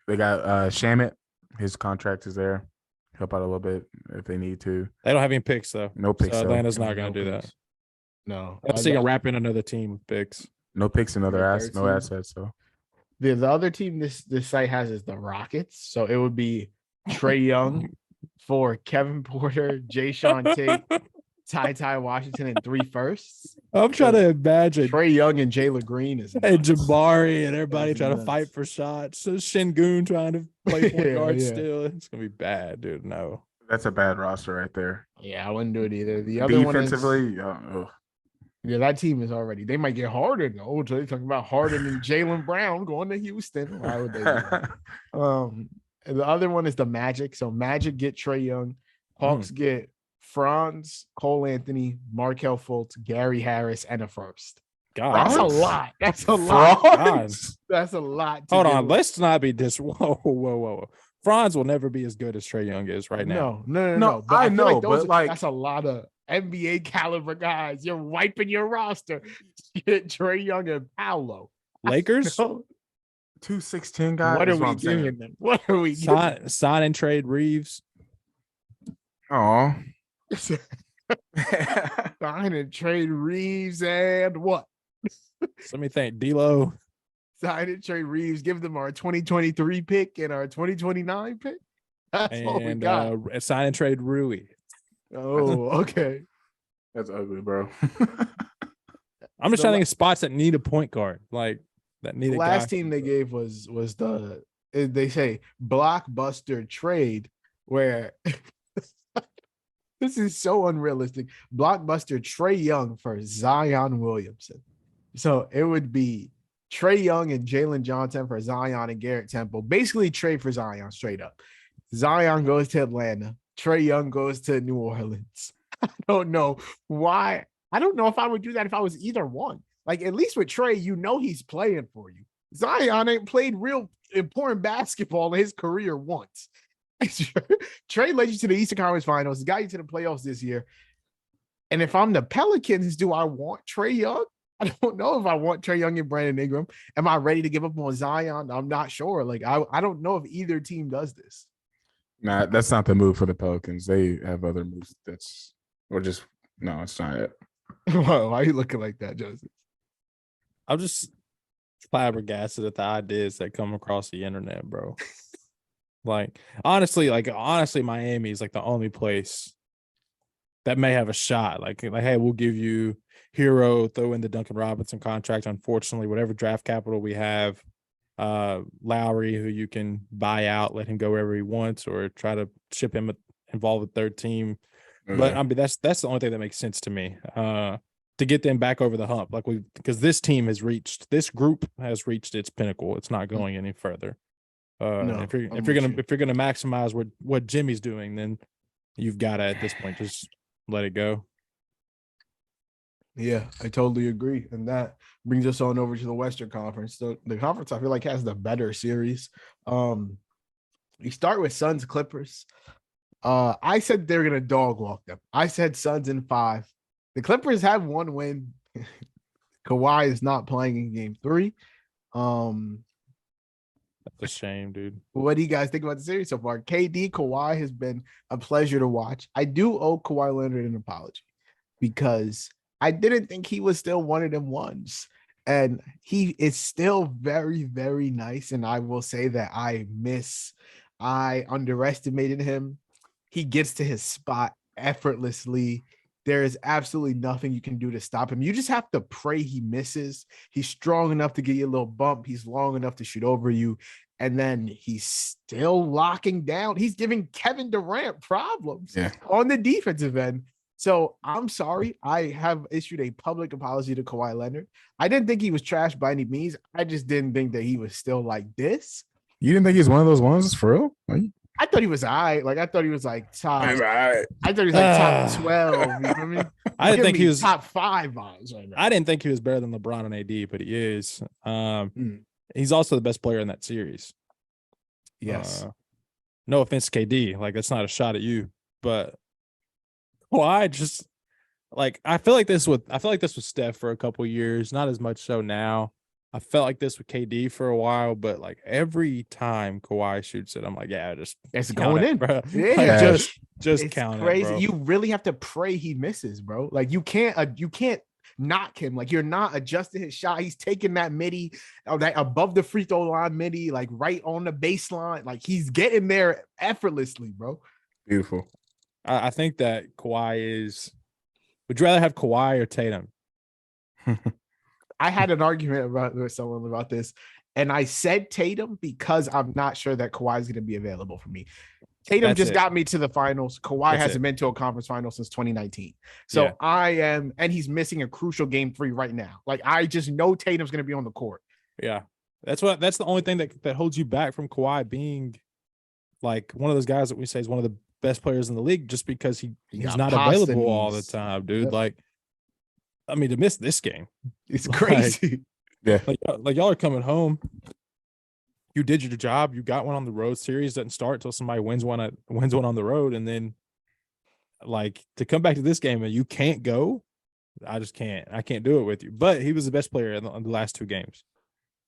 They got Shamit. His contract is there. Help out a little bit if they need to. They don't have any picks though. No picks. So Atlanta's not going to do that. No. Let's see. Wrap in another team with picks. No picks, no assets. So the other team this site has is the Rockets. So it would be Trey Young for Kevin Porter, Jayson Tatum, Ty Washington, and 3 firsts. I'm trying to imagine Trey Young and Jalen Green and Jabari and everybody trying to fight for shots. So Şengün trying to play point guard still. It's gonna be bad, dude. No, that's a bad roster right there. Yeah, I wouldn't do it either. The other defensively, yeah, that team is already. They might get Harden. Oh, they're talking about Harden and Jaylen Brown going to Houston. Why would they do that? The other one is the Magic. So Magic get Trey Young. Hawks get Franz, Cole Anthony, Markelle Fultz, Gary Harris, and a first. God, That's a Franz? lot. That's a lot. Franz? That's a lot. Hold on. Let's not be whoa. Franz will never be as good as Trae Young is right now. No. But I feel know, like but like that's a lot of NBA caliber guys. You're wiping your roster. Get Trae Young and Paolo. Lakers? 2-6-10 guys. What are we I'm saying. giving them? What are we giving? Sign and trade Reeves. Oh. Sign and trade Reeves and what? Let me think. D'Lo. Sign and trade Reeves. Give them our 2023 pick and our 2029 pick. That's all we got. Sign and trade Rui. Oh, okay. That's ugly, bro. I'm just trying to think of spots that need a point guard, like that need The a last guy. team they gave was they say blockbuster trade where this is so unrealistic. Blockbuster Trae Young for Zion Williamson. So it would be Trae Young and Jalen Johnson for Zion and Garrett Temple. Basically trade for Zion straight up. Zion goes to Atlanta. Trae Young goes to New Orleans. I don't know why. I don't know if I would do that if I was either one. Like, at least with Trae, you know he's playing for you. Zion ain't played real important basketball in his career once. Trae led you to the Eastern Conference Finals, got you to the playoffs this year. And if I'm the Pelicans, do I want Trae Young? I don't know if I want Trae Young and Brandon Ingram. Am I ready to give up on Zion? I'm not sure. Like, I don't know if either team does this. Nah, that's not the move for the Pelicans. They have other moves. It's not it. Why are you looking like that, Joseph? I'm just flabbergasted at the ideas that come across the internet, bro. Honestly, Miami is like the only place that may have a shot. Like, hey, we'll give you Hero, throw in the Duncan Robinson contract. Unfortunately, whatever draft capital we have, Lowry, who you can buy out, let him go wherever he wants, or try to ship him involve a third team. Mm-hmm. But I mean, that's the only thing that makes sense to me. To get them back over the hump, because this group has reached its pinnacle. It's not going any further. If you're gonna maximize what Jimmy's doing, then you've got to at this point just let it go. Yeah, I totally agree. And that brings us on over to the Western Conference. So the conference I feel like has the better series. We start with Suns Clippers. I said they're gonna dog walk them. I said Suns in 5. The Clippers have one win. Kawhi is not playing in game 3. That's a shame, dude. What do you guys think about the series so far? KD, Kawhi has been a pleasure to watch. I do owe Kawhi Leonard an apology because I didn't think he was still one of them ones. And he is still very, very nice. And I will say that I underestimated him. He gets to his spot effortlessly. There is absolutely nothing you can do to stop him. You just have to pray he misses. He's strong enough to get you a little bump. He's long enough to shoot over you. And then he's still locking down. He's giving Kevin Durant problems on the defensive end. So I'm sorry. I have issued a public apology to Kawhi Leonard. I didn't think he was trash by any means. I just didn't think that he was still like this. You didn't think he's one of those ones for real? I thought he was all right. Like, I thought he was like top. Right. I thought he was like top 12. You know what I mean? I didn't think he was top 5 vibes right now. I didn't think he was better than LeBron and AD, but he is. He's also the best player in that series. Yes. No offense to KD. Like, that's not a shot at you, but I just I feel like this with Steph for a couple years, not as much so now. I felt like this with KD for a while, but like every time Kawhi shoots it, I'm like, yeah, it's going in, bro. Yeah, just count crazy. it, bro. You really have to pray he misses, bro. Like you can't knock him. Like you're not adjusting his shot. He's taking that midi, that above the free throw line midi, like right on the baseline. Like he's getting there effortlessly, bro. Beautiful. I think that Kawhi is. Would you rather have Kawhi or Tatum? I had an argument with someone about this, and I said Tatum because I'm not sure that Kawhi is going to be available for me. Tatum got me to the finals. Kawhi hasn't been to a conference final since 2019. So and he's missing a crucial game 3 right now. Like I just know Tatum's going to be on the court. Yeah. That's the only thing that holds you back from Kawhi being like one of those guys that we say is one of the best players in the league just because he's not pasta available all the knees. time, dude. Yep. Like, I mean, to miss this game, It's crazy. Yeah. Like y'all are coming home. You did your job. You got one on the road. Series doesn't start until somebody wins one on the road, and then like to come back to this game and you can't go. I just can't. I can't do it with you. But he was the best player in the last 2 games.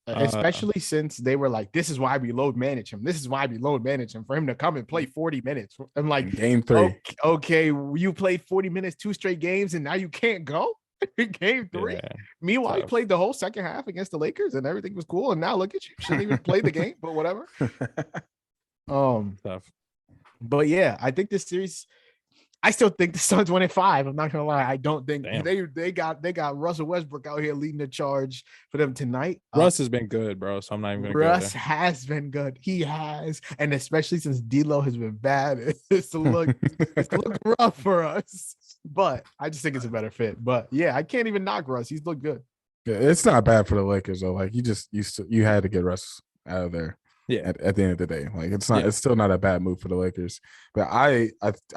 Especially since they were like, this is why we load manage him. This is why we load manage him, for him to come and play 40 minutes. I'm like, game 3. Okay, you played 40 minutes, 2 straight games, and now you can't go in game 3. Yeah, Meanwhile, you played the whole second half against the Lakers and everything was cool. And now look at you. Shouldn't even play the game, but whatever. tough. But yeah, I think this series, I still think the Suns won at 5. I'm not gonna lie. I don't think they got Russell Westbrook out here leading the charge for them tonight. Russ has been good, bro. So I'm not even gonna Russ has been good. He has, and especially since D'Lo has been bad, it's to look rough for us. But I just think it's a better fit. But yeah, I can't even knock Russ. He's looked good. Yeah, it's not bad for the Lakers though. Like you had to get Russ out of there. Yeah. At the end of the day, like it's still not a bad move for the Lakers. But I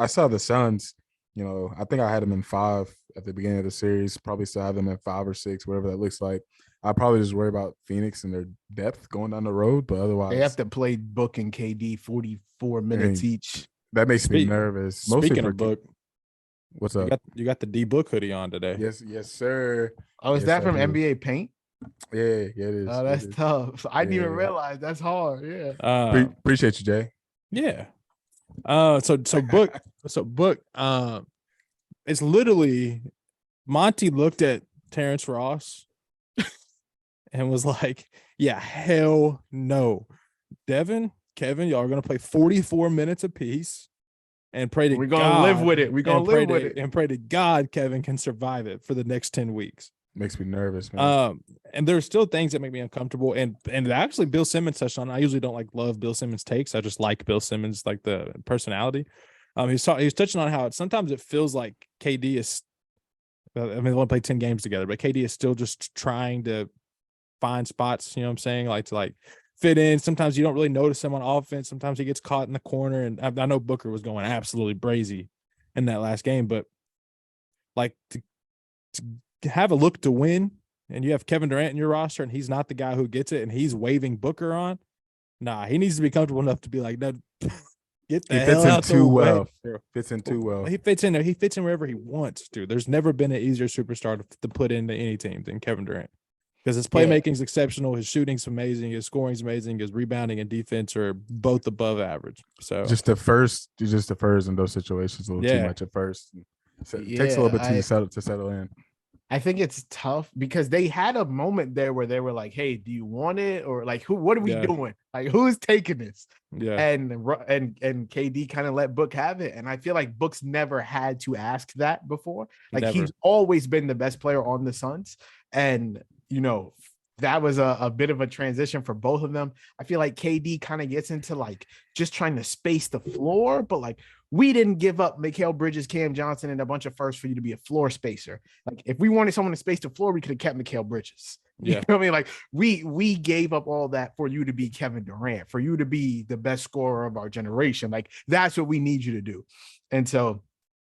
saw the Suns. You know, I think I had them in 5 at the beginning of the series. Probably still have them at 5 or 6, whatever that looks like. I probably just worry about Phoenix and their depth going down the road. But otherwise, they have to play Book and KD 44 minutes each. That makes me nervous. Speaking of Book, what's up? You got the D Book hoodie on today. Yes, sir. Oh, is that from NBA Paint? Yeah, it is. Oh, that's tough. I didn't even realize that's hard. Yeah. Appreciate you, Jay. Yeah. So Book. It's literally Monty looked at Terrence Ross and was like, "Yeah, hell no, Kevin, y'all are gonna play 44 minutes apiece." And pray to God. We're gonna live with it. We're gonna live with it. And pray to God Kevin can survive it for the next 10 weeks. Makes me nervous, man. And there's still things that make me uncomfortable. And actually Bill Simmons touched on. I usually don't love Bill Simmons takes. I just like Bill Simmons, like the personality. He was touching on how sometimes it feels like KD is. I mean, they only played 10 games together, but KD is still just trying to find spots. You know what I'm saying? Like to fit in. Sometimes you don't really notice him on offense. Sometimes he gets caught in the corner. And I know Booker was going absolutely brazy in that last game, but like to have a look to win and you have Kevin Durant in your roster and he's not the guy who gets it and he's waving Booker on. Nah, he needs to be comfortable enough to be like, no, get the hell out the way. Fits in too well. He fits in there. He fits in wherever he wants to. There's never been an easier superstar to put into any team than Kevin Durant. Because his playmaking is exceptional, his shooting's amazing, his scoring's amazing, his rebounding and defense are both above average. So just the first in those situations a little too much at first. So it takes a little bit to settle in. I think it's tough because they had a moment there where they were like, "Hey, do you want it?" Or like, what are we doing? Like, who's taking this? Yeah. And KD kind of let Book have it. And I feel like Book's never had to ask that before. Like he's always been the best player on the Suns. And you know, that was a bit of a transition for both of them. I feel like KD kind of gets into like just trying to space the floor, but like we didn't give up Mikal Bridges, Cam Johnson, and a bunch of firsts for you to be a floor spacer. Like if we wanted someone to space the floor, we could have kept Mikal Bridges. You know what I mean? Like we gave up all that for you to be Kevin Durant, for you to be the best scorer of our generation. Like that's what we need you to do. And so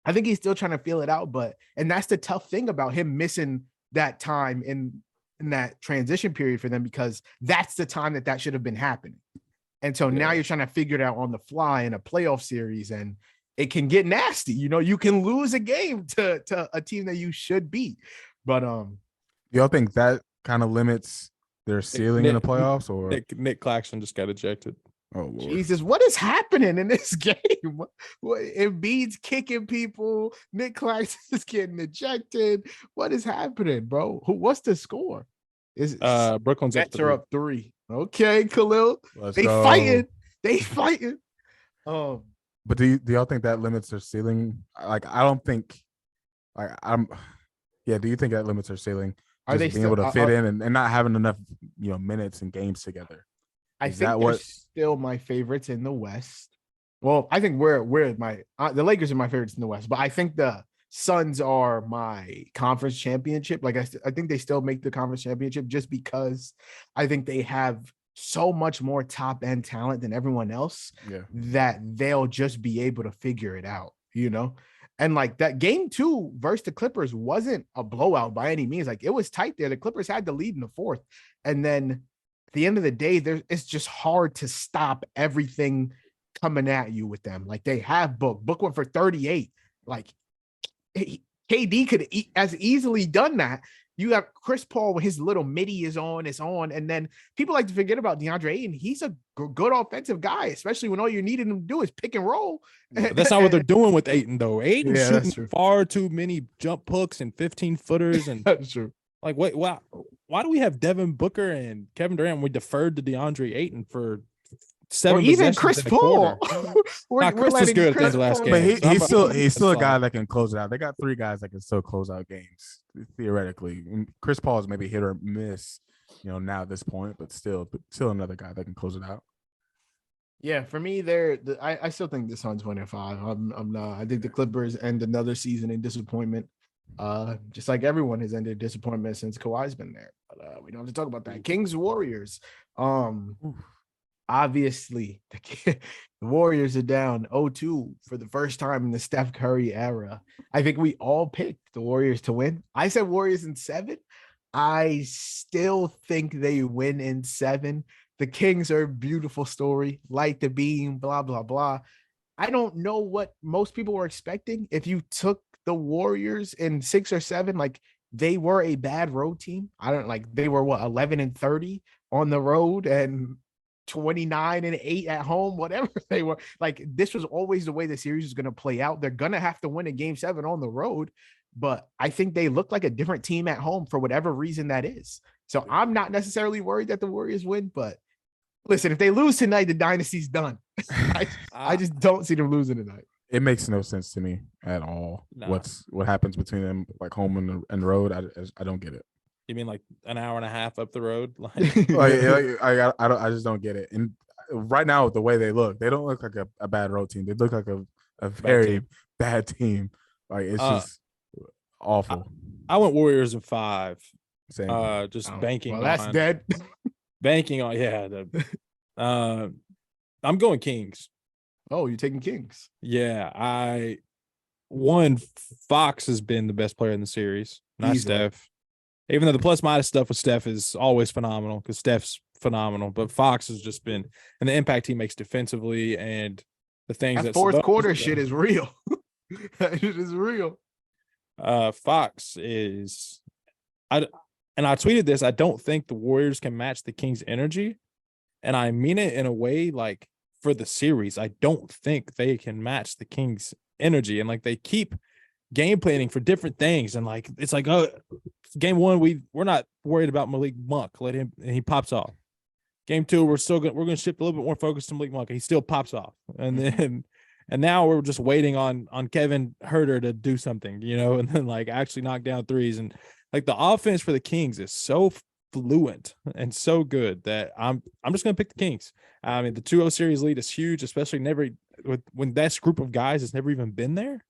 I think he's still trying to feel it out, and that's the tough thing about him missing that time in that transition period for them, because that's the time that should have been happening. And so now you're trying to figure it out on the fly in a playoff series, and it can get nasty. You know, you can lose a game to a team that you should beat. But y'all think that kind of limits their ceiling in the playoffs? Or Nick Claxton just got ejected. Oh Lord. Jesus, what is happening in this game? Embiid's kicking people. Nick Claxton is getting ejected. What is happening, bro? What's the score? Is Brooklyn's Nets are up 3. Okay, Khalil. They fighting. But do y'all think that limits their ceiling? Like, I don't think. Do you think that limits their ceiling? Are they being able to fit in and not having enough, minutes and games together? I think they're still my favorites in the West. Well, I think the Lakers are my favorites in the West, but I think the Suns are my conference championship. Like I think they still make the conference championship just because I think they have so much more top end talent than everyone else that they'll just be able to figure it out, you know? And like that game 2 versus the Clippers wasn't a blowout by any means. Like it was tight there. The Clippers had the lead in the 4th. And then at the end of the day, it's just hard to stop everything coming at you with them. Like they have Book went for 38. Like KD could as easily done that. You have Chris Paul with his little midi is on. And then people like to forget about DeAndre Ayton. He's a good offensive guy, especially when all you needed him to do is pick and roll. That's not what they're doing with Ayton, though. Ayton's shooting far too many jump hooks and 15-footers. And that's true. Like, wait, why do we have Devin Booker and Kevin Durant when we deferred to DeAndre Ayton for 7 or even Chris Paul? Chris was good at the last game. But he's still a guy that can close it out. They got 3 guys that can still close out games theoretically. And Chris Paul is maybe hit or miss, now at this point, but still another guy that can close it out. Yeah, for me, I still think the Suns win at 5. I'm not. I think the Clippers end another season in disappointment. Just like everyone has ended disappointment since Kawhi's been there. But we don't have to talk about that. Kings Warriors. Obviously, the Warriors are down 0-2 for the first time in the Steph Curry era. I think we all picked the Warriors to win. I said Warriors in 7. I still think they win in 7. The Kings are a beautiful story, light the beam, blah, blah, blah. I don't know what most people were expecting. If you took the Warriors in 6 or 7, like they were a bad road team. They were 11-30 on the road and 29-8 at home, whatever they were. Like this was always the way the series is going to play out. They're going to have to win a game 7 on the road, but I think they look like a different team at home for whatever reason that is. So I'm not necessarily worried that the Warriors win, but listen, if they lose tonight, the dynasty's done. I just don't see them losing tonight. It makes no sense to me at all. No. What happens between them, like home and road? I don't get it. You mean like an hour and a half up the road? I just don't get it. And right now, the way they don't look like a bad road team. They look like a very bad team. Like it's just awful. I went Warriors in 5. Same. Banking. Well, that's dead. Banking on I'm going Kings. Oh, you're taking Kings. Yeah, Fox has been the best player in the series, not Steph. Even though the plus-minus stuff with Steph is always phenomenal because Steph's phenomenal, but Fox has just been – and the impact he makes defensively and the things that – fourth quarter shit is real. That shit is real. Fox is – I tweeted this. I don't think the Warriors can match the Kings' energy, and I mean it in a way like for the series. I don't think they can match the Kings' energy, and like they keep game planning for different things, and like it's like game 1 we're not worried about Malik Monk. Let him, and he pops off. Game 2 we're going to shift a little bit more focus to Malik Monk, and he still pops off, and now we're just waiting on Kevin Huerter to do something, and then like actually knock down threes. And like the offense for the Kings is so fluent and so good that I'm just going to pick the Kings. I mean, the 2-0 series lead is huge, especially when that group of guys has never even been there,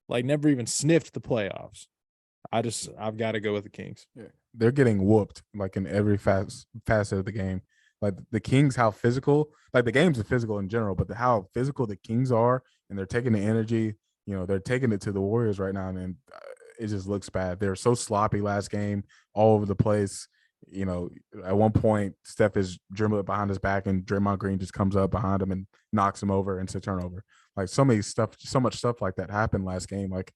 like never even sniffed the playoffs. I've got to go with the Kings. Yeah. They're getting whooped like in every facet of the game. Like the Kings, how physical, like the games are physical in general, but how physical the Kings are, and they're taking the energy, they're taking it to the Warriors right now, and it just looks bad. They're so sloppy last game, all over the place. At one point, Steph is dribbling behind his back, and Draymond Green just comes up behind him and knocks him over into turnover. Like so much stuff like that happened last game. Like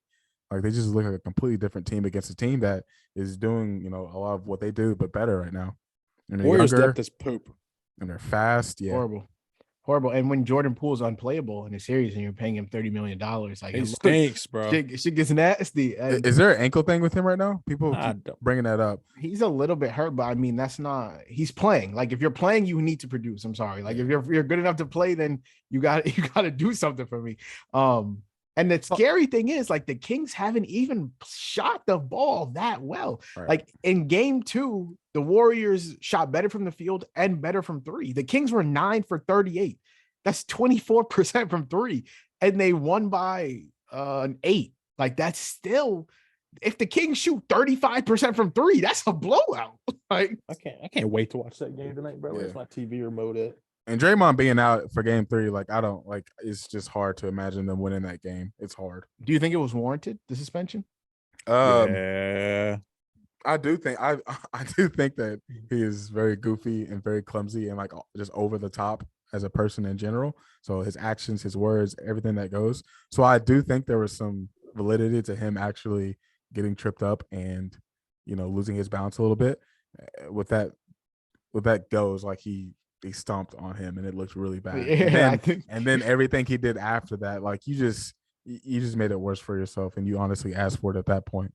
they just look like a completely different team against a team that is doing, a lot of what they do, but better right now. And Warriors depth is poop. And they're fast. Yeah. Horrible. And when Jordan Poole's unplayable in a series and you're paying him $30 million, like it stinks, bro. Shit gets nasty. And is there an ankle thing with him right now? People keep bringing that up. He's a little bit hurt, but I mean, that's not. He's playing. Like if you're playing, you need to produce. I'm sorry. Like if you're good enough to play, then you got to do something for me. And the scary thing is, like, the Kings haven't even shot the ball that well. Right. Like in game 2, the Warriors shot better from the field and better from 3. The Kings were 9 for 38. That's 24% from 3. And they won by an 8. Like that's still if the Kings shoot 35% from three, that's a blowout. Like I can't wait to watch that game tonight, bro. Yeah. Where's my TV remote at? And Draymond being out for game 3, like I don't like. It's just hard to imagine them winning that game. It's hard. do you think it was warranted, the suspension? Yeah. I do think I do think that he is very goofy and very clumsy and like just over the top as a person in general. So his actions, his words, everything that goes. So I do think there was some validity to him actually getting tripped up and, you know, losing his balance a little bit. With that goes, like he stomped on him and it looked really bad. Yeah, and then everything he did after that, like you just made it worse for yourself and you honestly asked for it at that point.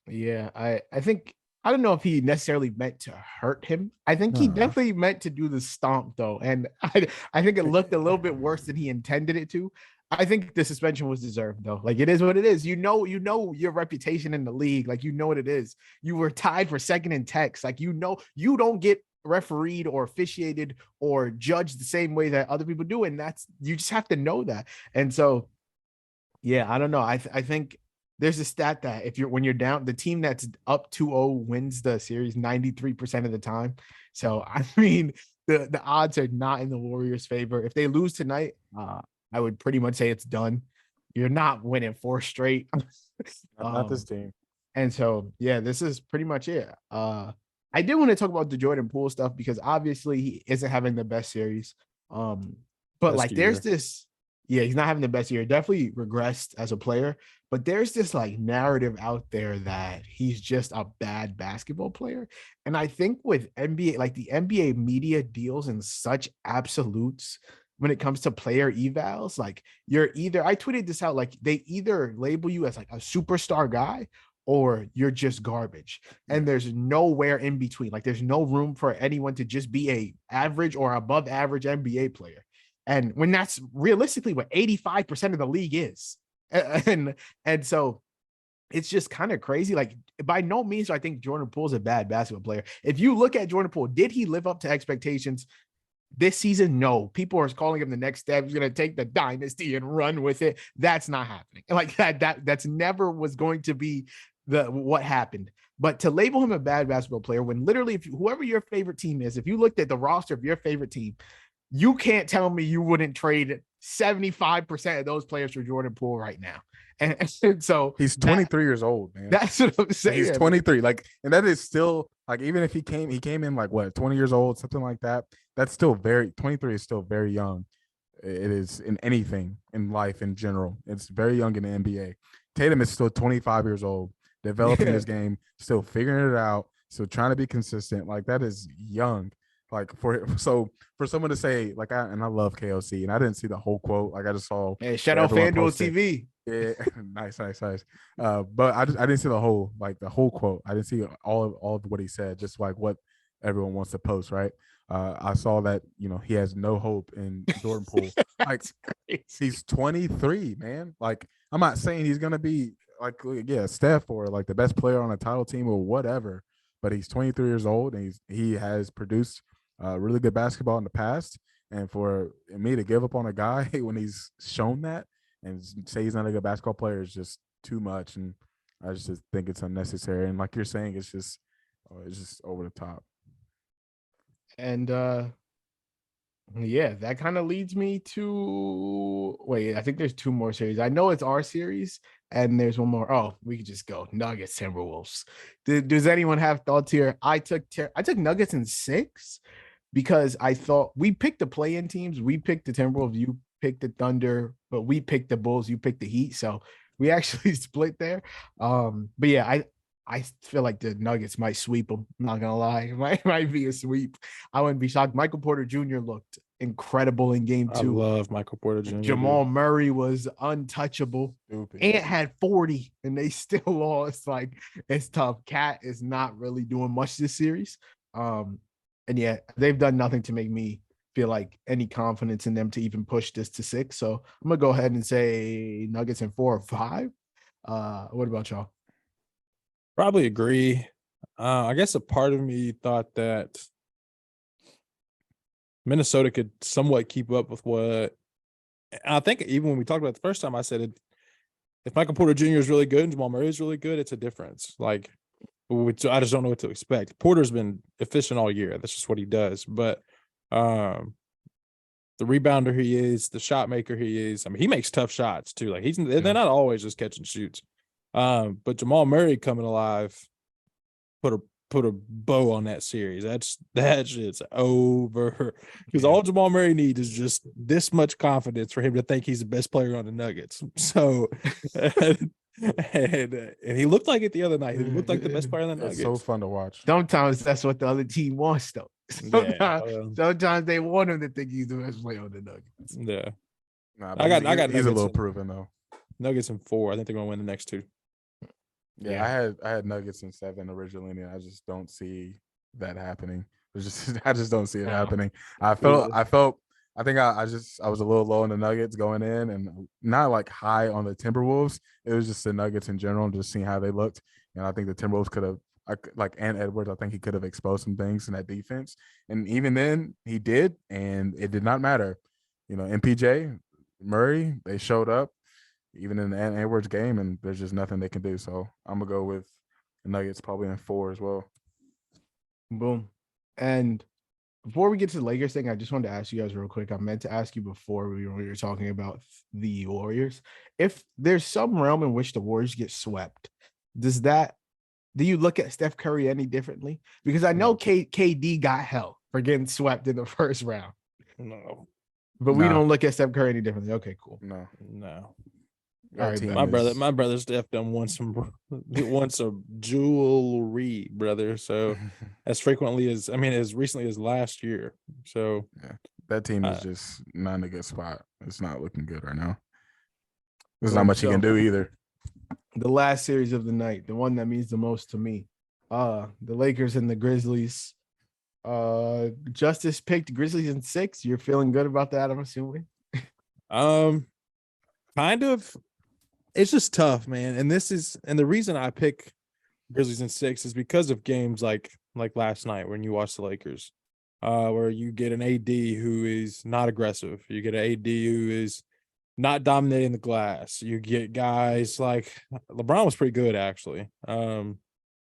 Yeah, I think I don't know if he necessarily meant to hurt him. I think he definitely meant to do the stomp though, and I think it looked a little bit worse than he intended it to. I think the suspension was deserved though. Like it is what it is. You know your reputation in the league. Like you know what it is. You were tied for second in text. Like you know you don't get refereed or officiated or judged the same way that other people do, and that's you just have to know that. And so, yeah, I don't know. I think. There's a stat that when you're down, the team that's up 2-0 wins the series 93% of the time. So I mean, the odds are not in the Warriors' favor. If they lose tonight, I would pretty much say it's done. You're not winning 4 straight. Not this team. And so yeah, this is pretty much it. I did want to talk about the Jordan Poole stuff because obviously he isn't having the best series. But Best like year. there's this. Yeah, he's not having the best year. Definitely regressed as a player, but there's this like narrative out there that he's just a bad basketball player. And I think with NBA, like the NBA media deals in such absolutes when it comes to player evals, like you're either, I tweeted this out, like they either label you as like a superstar guy or you're just garbage. And there's nowhere in between. Like there's no room for anyone to just be a average or above average NBA player. And when that's realistically what 85% of the league is. And so it's just kind of crazy. Like by no means do I think Jordan Poole is a bad basketball player. If you look at Jordan Poole, did he live up to expectations this season? No. People are calling him the next step. He's going to take the dynasty and run with it. That's not happening. Like that's never was going to be what happened. But to label him a bad basketball player when literally whoever your favorite team is, if you looked at the roster of your favorite team, you can't tell me you wouldn't trade 75% of those players for Jordan Poole right now. And so he's 23 years old, man. That's what I'm saying. He's 23. Like, and that is still like, even if he came in like what, 20 years old, something like that. That's still 23 is still very young. It is in anything in life in general. It's very young in the NBA. Tatum is still 25 years old, developing his game, still figuring it out, still trying to be consistent. Like that is young. Like for someone to say like I love KOC and I didn't see the whole quote. Like I just saw shout out FanDuel TV. Yeah, nice. But I didn't see the whole quote. I didn't see all of what he said. Just like what everyone wants to post, right? I saw that he has no hope in Jordan Poole. Like he's 23, man. Like I'm not saying he's gonna be like Steph or like the best player on a title team or whatever, but he's 23 years old and he has produced really good basketball in the past. And for me to give up on a guy when he's shown that and say he's not a good basketball player is just too much. And I just think it's unnecessary. And like you're saying, it's just over the top. And yeah, that kind of leads me to I think there's 2 more series. I know it's our series and there's one more. Oh, we could just go Nuggets, Timberwolves. Does anyone have thoughts here? I took Nuggets in 6 because I thought we picked the play-in teams. We picked the Timberwolves, you picked the Thunder, but we picked the Bulls, you picked the Heat. So we actually split there. But yeah, I feel like the Nuggets might sweep them. I'm not gonna lie, it might be a sweep. I wouldn't be shocked. Michael Porter Jr. looked incredible in game 2. I love Michael Porter Jr. Jamal Murray was untouchable. Stupid. Ant had 40 and they still lost. Like it's tough. Cat is not really doing much this series. And yeah, they've done nothing to make me feel like any confidence in them to even push this to 6. So I'm gonna go ahead and say Nuggets in 4 or 5. What about y'all? Probably agree. I guess a part of me thought that Minnesota could somewhat keep up with what I think. Even when we talked about it the first time, I said if Michael Porter Jr. is really good and Jamal Murray is really good, it's a difference. Like, I just don't know what to expect. Porter's been efficient all year. That's just what he does. But the rebounder he is, the shot maker he is. I mean, he makes tough shots too. Like they're not always just catch and shoots. But Jamal Murray coming alive put a bow on that series. That shit's over. Because all Jamal Murray needs is just this much confidence for him to think he's the best player on the Nuggets. So and he looked like it the other night. He looked like the best player on the Nuggets. It's so fun to watch. Sometimes that's what the other team wants, though. Sometimes they want him to think he's the best player on the Nuggets. Yeah. Nah, I got he's a little in, proven though. Nuggets in 4. I think they're gonna win the next 2. Yeah, I had Nuggets in 7 originally, and I just don't see that happening. I just don't see it happening. I think I was a little low on the Nuggets going in, and not like high on the Timberwolves. It was just the Nuggets in general, and just seeing how they looked. And I think the Timberwolves could have, like Ant Edwards, I think he could have exposed some things in that defense. And even then, he did, and it did not matter. You know, MPJ, Murray, they showed up, even in the Ant Edwards game, and there's just nothing they can do. So I'm going to go with the Nuggets probably in 4 as well. Boom. And before we get to the Lakers thing, I just wanted to ask you guys real quick. I meant to ask you before we were talking about the Warriors. If there's some realm in which the Warriors get swept, do you look at Steph Curry any differently? Because I know KD got hell for getting swept in the first round. No. But we don't look at Steph Curry any differently. Okay, cool. No. All right, my brother Steph done won some jewelry, brother. So as recently as last year. So that team is just not in a good spot. It's not looking good right now. There's not much he can do either. The last series of the night, the one that means the most to me, the Lakers and the Grizzlies. Justice picked Grizzlies in 6. You're feeling good about that, I'm assuming. Kind of. It's just tough, man. And the reason I pick Grizzlies in 6 is because of games like last night when you watch the Lakers, where you get an AD who is not aggressive. You get an AD who is not dominating the glass. You get guys like LeBron was pretty good, actually, for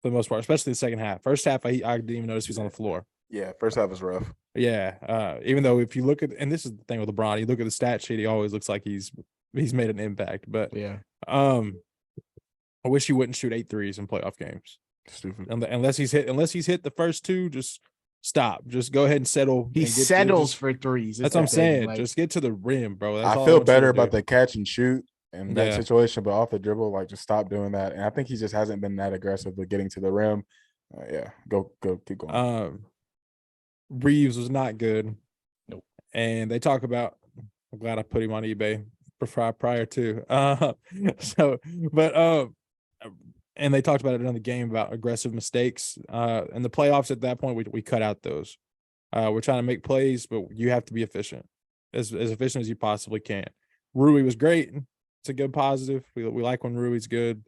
the most part, especially the second half. First half, I didn't even notice he was on the floor. Yeah, first half was rough. Yeah, even though if you look at, and this is the thing with LeBron, you look at the stat sheet, he always looks like he's made an impact. But I wish he wouldn't shoot 8 threes in playoff games. Stupid. Unless he's hit the first 2, just stop. Just go ahead and settle. He settles for threes. That's what I'm saying. Just get to the rim, bro. I feel better about the catch and shoot in that situation, but off the dribble, like, just stop doing that. And I think he just hasn't been that aggressive with getting to the rim. Go, keep going. Reeves was not good. Nope. And they talk about, I'm glad I put him on eBay prior to. And they talked about it in the game about aggressive mistakes. In the playoffs at that point, we cut out those. We're trying to make plays, but you have to be efficient, as efficient as you possibly can. Rui was great. It's a good positive. We like when Rui's good.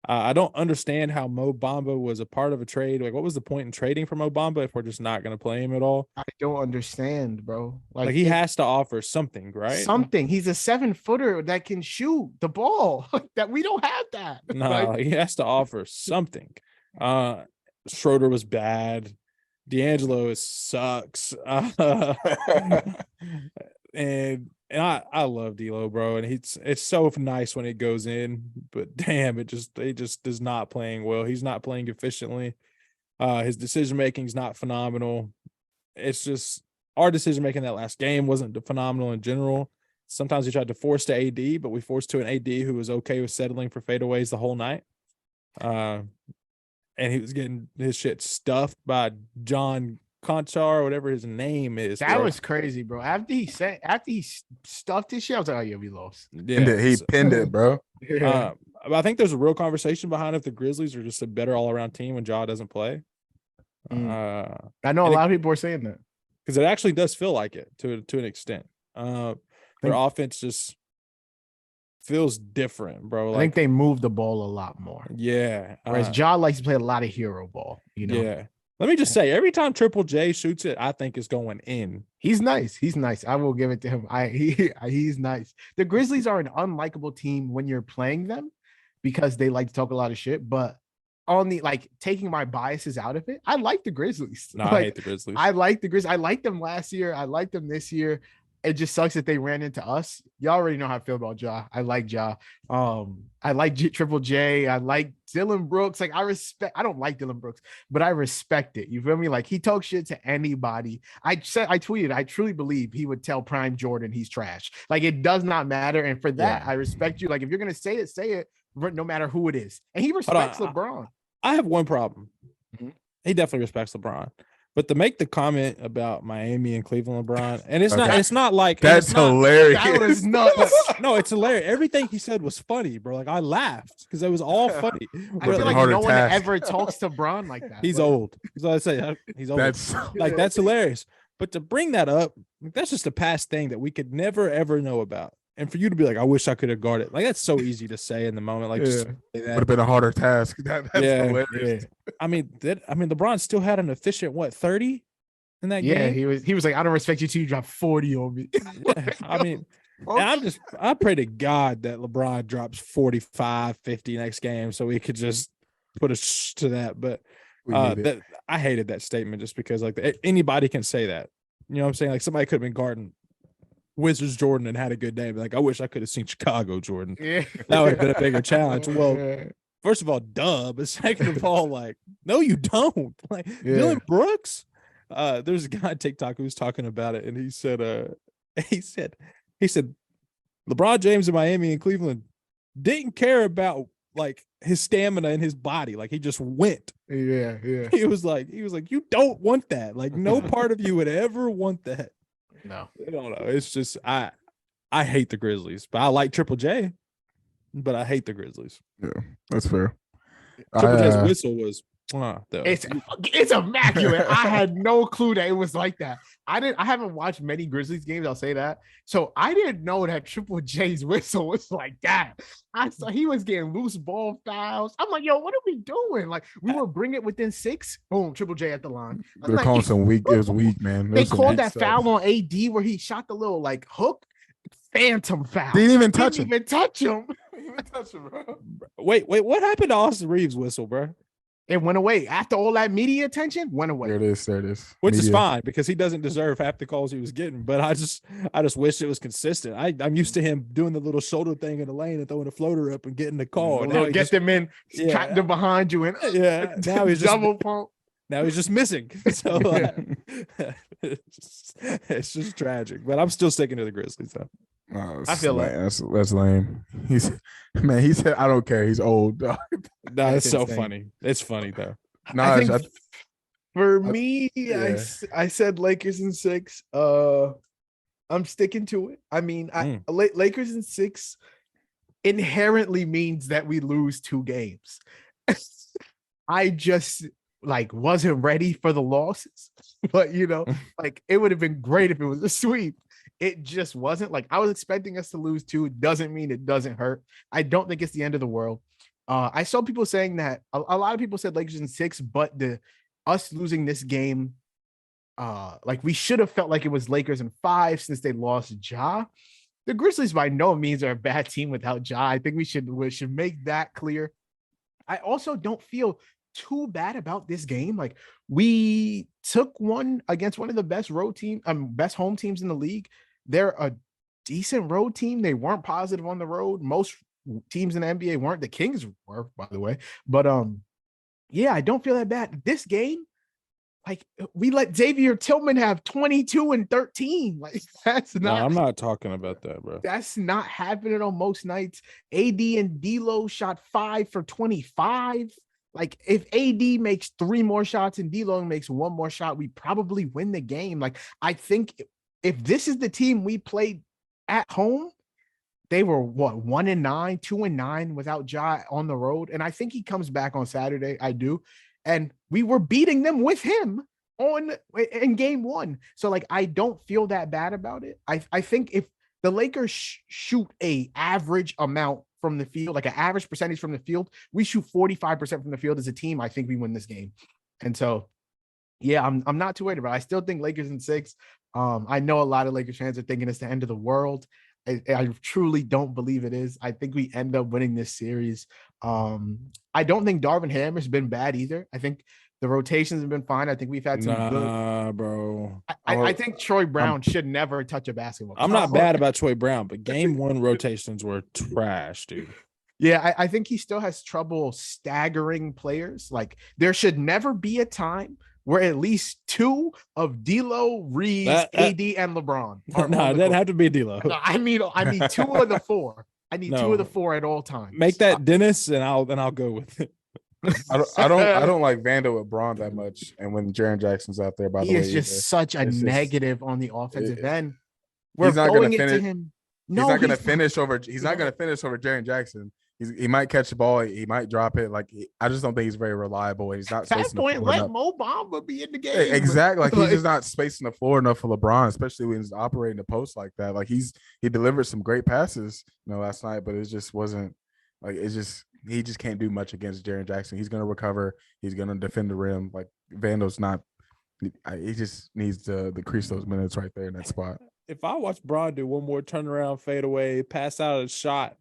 I don't understand how Mo Bamba was a part of a trade. Like, what was the point in trading for Mo Bamba if we're just not going to play him at all? I don't understand, bro. Like he has to offer something, right? Something. He's a 7-footer that can shoot the ball. That we don't have that. No, he has to offer something. Schroeder was bad. D'Angelo sucks. And I love D'Lo, bro, and it's so nice when it goes in, but damn, it just is not playing well. He's not playing efficiently. His decision making is not phenomenal. It's just our decision making that last game wasn't phenomenal in general. Sometimes we tried to force to AD, but we forced to an AD who was okay with settling for fadeaways the whole night. And he was getting his shit stuffed by John Conchar, or whatever his name is. That was crazy, bro. After he stuffed his shit, I was like, oh yeah, we lost. Yeah, he pinned it, bro. I think there's a real conversation behind if the Grizzlies are just a better all-around team when Ja doesn't play. I know a lot of people are saying that, because it actually does feel like it to an extent. Their offense just feels different, bro. I think they move the ball a lot more. Yeah. Whereas Ja likes to play a lot of hero ball, you know? Yeah. Let me just say, every time Triple J shoots it, I think it's going in. He's nice. I will give it to him. He's nice. The Grizzlies are an unlikable team when you're playing them, because they like to talk a lot of shit. But on the taking my biases out of it, I like the Grizzlies. No, I hate the Grizzlies. I like the Grizzlies. I liked them last year. I liked them this year. It just sucks that they ran into us. Y'all already know how I feel about Ja. I like Ja. I like Triple J. I like Dylan Brooks. Like I don't like Dylan Brooks, but I respect it. You feel me? Like he talks shit to anybody. I tweeted, I truly believe he would tell Prime Jordan he's trash. Like it does not matter. And for that, I respect you. Like if you're gonna say it, no matter who it is. And he respects LeBron. I have one problem. Mm-hmm. He definitely respects LeBron. But to make the comment about Miami and Cleveland LeBron, and it's not like that's hilarious. That was nuts. No, it's hilarious. Everything he said was funny, bro. Like I laughed because it was all funny. I feel like no one ever talks to Bron like that. He's old. So I say he's old. That's hilarious. But to bring that up, that's just a past thing that we could never ever know about. And for you to be like, I wish I could have guarded. Like that's so easy to say in the moment. Like, just would have been a harder task. That's hilarious. I mean, LeBron still had an efficient 30 in that game. Yeah, he was like, I don't respect you till you drop 40 on me. I mean, and I pray to God that LeBron drops 45, 50 next game so we could just put us to that. But I hated that statement just because anybody can say that. You know what I'm saying? Like somebody could have been guarding Wizards Jordan and had a good day. But like, I wish I could have seen Chicago Jordan. Yeah. That would have been a bigger challenge. Well, first of all, duh. But second of all, like, no, you don't. Like Dylan Brooks. There's a guy on TikTok who was talking about it, and he said, LeBron James in Miami and Cleveland didn't care about like his stamina and his body. Like he just went. Yeah. He was like, you don't want that. Like no part of you would ever want that. No, I don't know. It's just I hate the Grizzlies, but I like Triple J, but I hate the Grizzlies. Yeah, that's fair. Triple J's whistle was it's immaculate. I had no clue that it was like that. I haven't watched many Grizzlies games, I'll say that. So I didn't know that Triple J's whistle was like that. I saw he was getting loose ball fouls. I'm like, yo, what are we doing? Like we were bring it within 6. Boom, Triple J at the line. They're calling some weak. It was weak, man. They called that foul on AD where he shot the little like hook. Phantom foul. Didn't even touch him. Bro. Wait, what happened to Austin Reeves' whistle, bro? It went away after all that media attention. Went away. There it is. Which is fine because he doesn't deserve half the calls he was getting. But I just wish it was consistent. I'm used to him doing the little shoulder thing in the lane and throwing a floater up and getting the call. Now get them in, cut them behind you, and now he's just double pump. Now he's just missing. So it's just tragic. But I'm still sticking to the Grizzlies though. I feel like that's lame. He said, I don't care. He's old. No, that's so funny. It's funny though. No, for me, I said Lakers in 6. I'm sticking to it. I mean, Lakers in 6 inherently means that we lose 2 games. I just wasn't ready for the losses, but it would have been great if it was a sweep. It just wasn't. I was expecting us to lose 2. It doesn't mean it doesn't hurt. I don't think it's the end of the world. I saw people saying that a lot of people said Lakers in 6, but us losing this game, we should have felt like it was Lakers in 5 since they lost Ja. The Grizzlies by no means are a bad team without Ja. I think we should make that clear. I also don't feel too bad about this game. We took one against one of the best best home teams in the league. They're a decent road team. They weren't positive on the road. Most teams in the NBA weren't. The Kings were, by the way. But I don't feel that bad. This game, we let Xavier Tillman have 22 and 13. That's not. No, I'm not talking about that, bro. That's not happening on most nights. AD and D'Lo shot 5 for 25. If AD makes 3 more shots and D'Lo makes 1 more shot, we probably win the game. I think if this is the team we played at home, they were 1-9, 2-9 without Ja on the road. And I think he comes back on Saturday. I do. And we were beating them with him in game 1. So I don't feel that bad about it. I think if the Lakers shoot a average amount from the field, an average percentage from the field, we shoot 45% from the field as a team, I think we win this game. And so, I'm not too worried about it. I still think Lakers in 6. I know a lot of Lakers fans are thinking it's the end of the world. I truly don't believe it is. I think we end up winning this series. I don't think Darvin Ham has been bad either. I think the rotations have been fine. I think we've had some good. Bro. I think Troy Brown should never touch a basketball. I'm not bad about Troy Brown, but game 1 rotations were trash, dude. Yeah, I think he still has trouble staggering players. Like there should never be a time where at least 2 of D'Lo, Reeves, AD, and LeBron. No, it doesn't have to be D'Lo. No, I mean 2 of the 4. I need 2 of the 4 at all times. Make that Dennis, and I'll go with it. I don't like Vando with Braun that much, and when Jaren Jackson's out there, by the way, he is just such a negative on the offensive end. He's not going to finish. Him. No, he's not going to finish over. He's not going to finish over Jaren Jackson. He might catch the ball. He might drop it. Like I just don't think he's very reliable. He's not. At that point, let Mo Bamba be in the game. Exactly. Like he's just not spacing the floor enough for LeBron, especially when he's operating the post like that. Like he delivered some great passes, last night, but it just wasn't like he just can't do much against Jaren Jackson. He's gonna recover. He's gonna defend the rim. Like Vando's not. He just needs to decrease those minutes right there in that spot. If I watch Braun do one more turnaround, fade away, pass out a shot.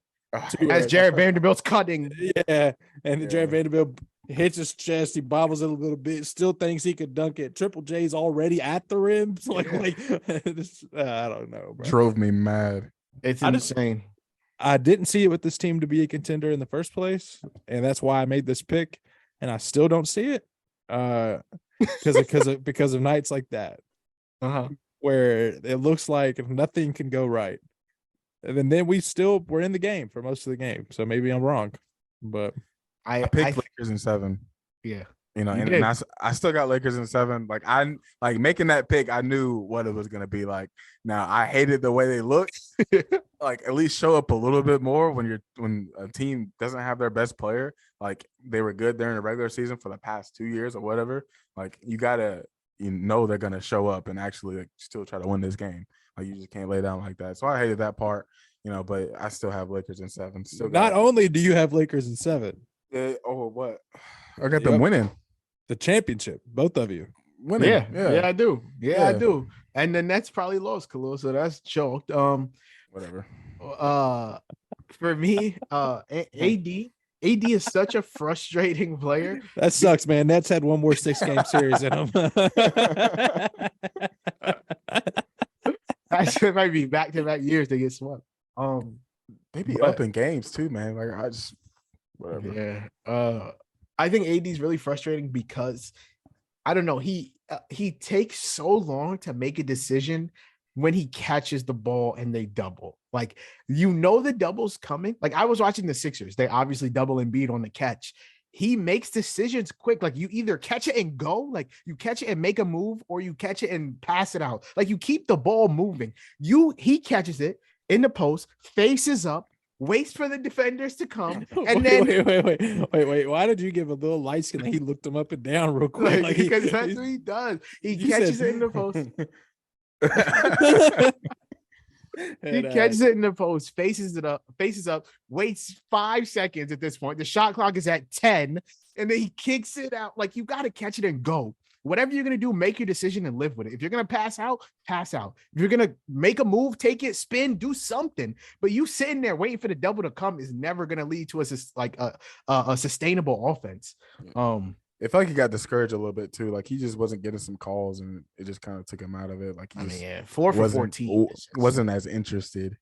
As Jared Vanderbilt's cutting. Yeah. And Jared Vanderbilt hits his chest. He bobbles it a little bit. Still thinks he could dunk it. Triple J's already at the rim. So I don't know, bro. Drove me mad. It's insane. I didn't see it with this team to be a contender in the first place. And that's why I made this pick. And I still don't see it. Because of nights like that. Where it looks like nothing can go right. And then we're in the game for most of the game. So maybe I'm wrong, but I picked Lakers in 7. Yeah. And I still got Lakers in 7. Like making that pick, I knew what it was going to be like. Now I hated the way they looked. Like at least show up a little bit more when a team doesn't have their best player. Like they were good during the regular season for the past 2 years or whatever. Like you gotta, they're gonna show up and actually still try to win this game. Like you just can't lay down like that. So I hated that part, but I still have Lakers in 7. Not only do you have Lakers in 7. What? I got them winning the championship, both of you. Winning. Yeah, I do. Yeah, I do. And the Nets probably lost, Khalil, so that's choked. Whatever. For me, AD is such a frustrating player. That sucks, man. Nets had one more 6-game series in them. Actually, it might be back-to-back years they get swept. They be up in games too, man. Like I just whatever. Yeah. I think AD is really frustrating because I don't know. He takes so long to make a decision when he catches the ball and they double. Like the double's coming. Like I was watching the Sixers. They obviously double Embiid on the catch. He makes decisions quick. Like you either catch it and go, like you catch it and make a move, or you catch it and pass it out. Like you keep the ball moving. He catches it in the post, faces up, waits for the defenders to come, and wait. Why did you give a little light skin? He looked him up and down real quick. Because that's what he does. He catches it in the post. He catches it in the post, faces up, waits 5 seconds at this point. The shot clock is at 10, and then he kicks it out. Like you got to catch it and go. Whatever you're going to do, make your decision and live with it. If you're going to pass out, pass out. If you're going to make a move, take it, spin, do something. But you sitting there waiting for the double to come is never going to lead to a sustainable offense. It felt like he got discouraged a little bit too. Like he just wasn't getting some calls, and it just kind of took him out of it. Like 4 for 14 wasn't as interested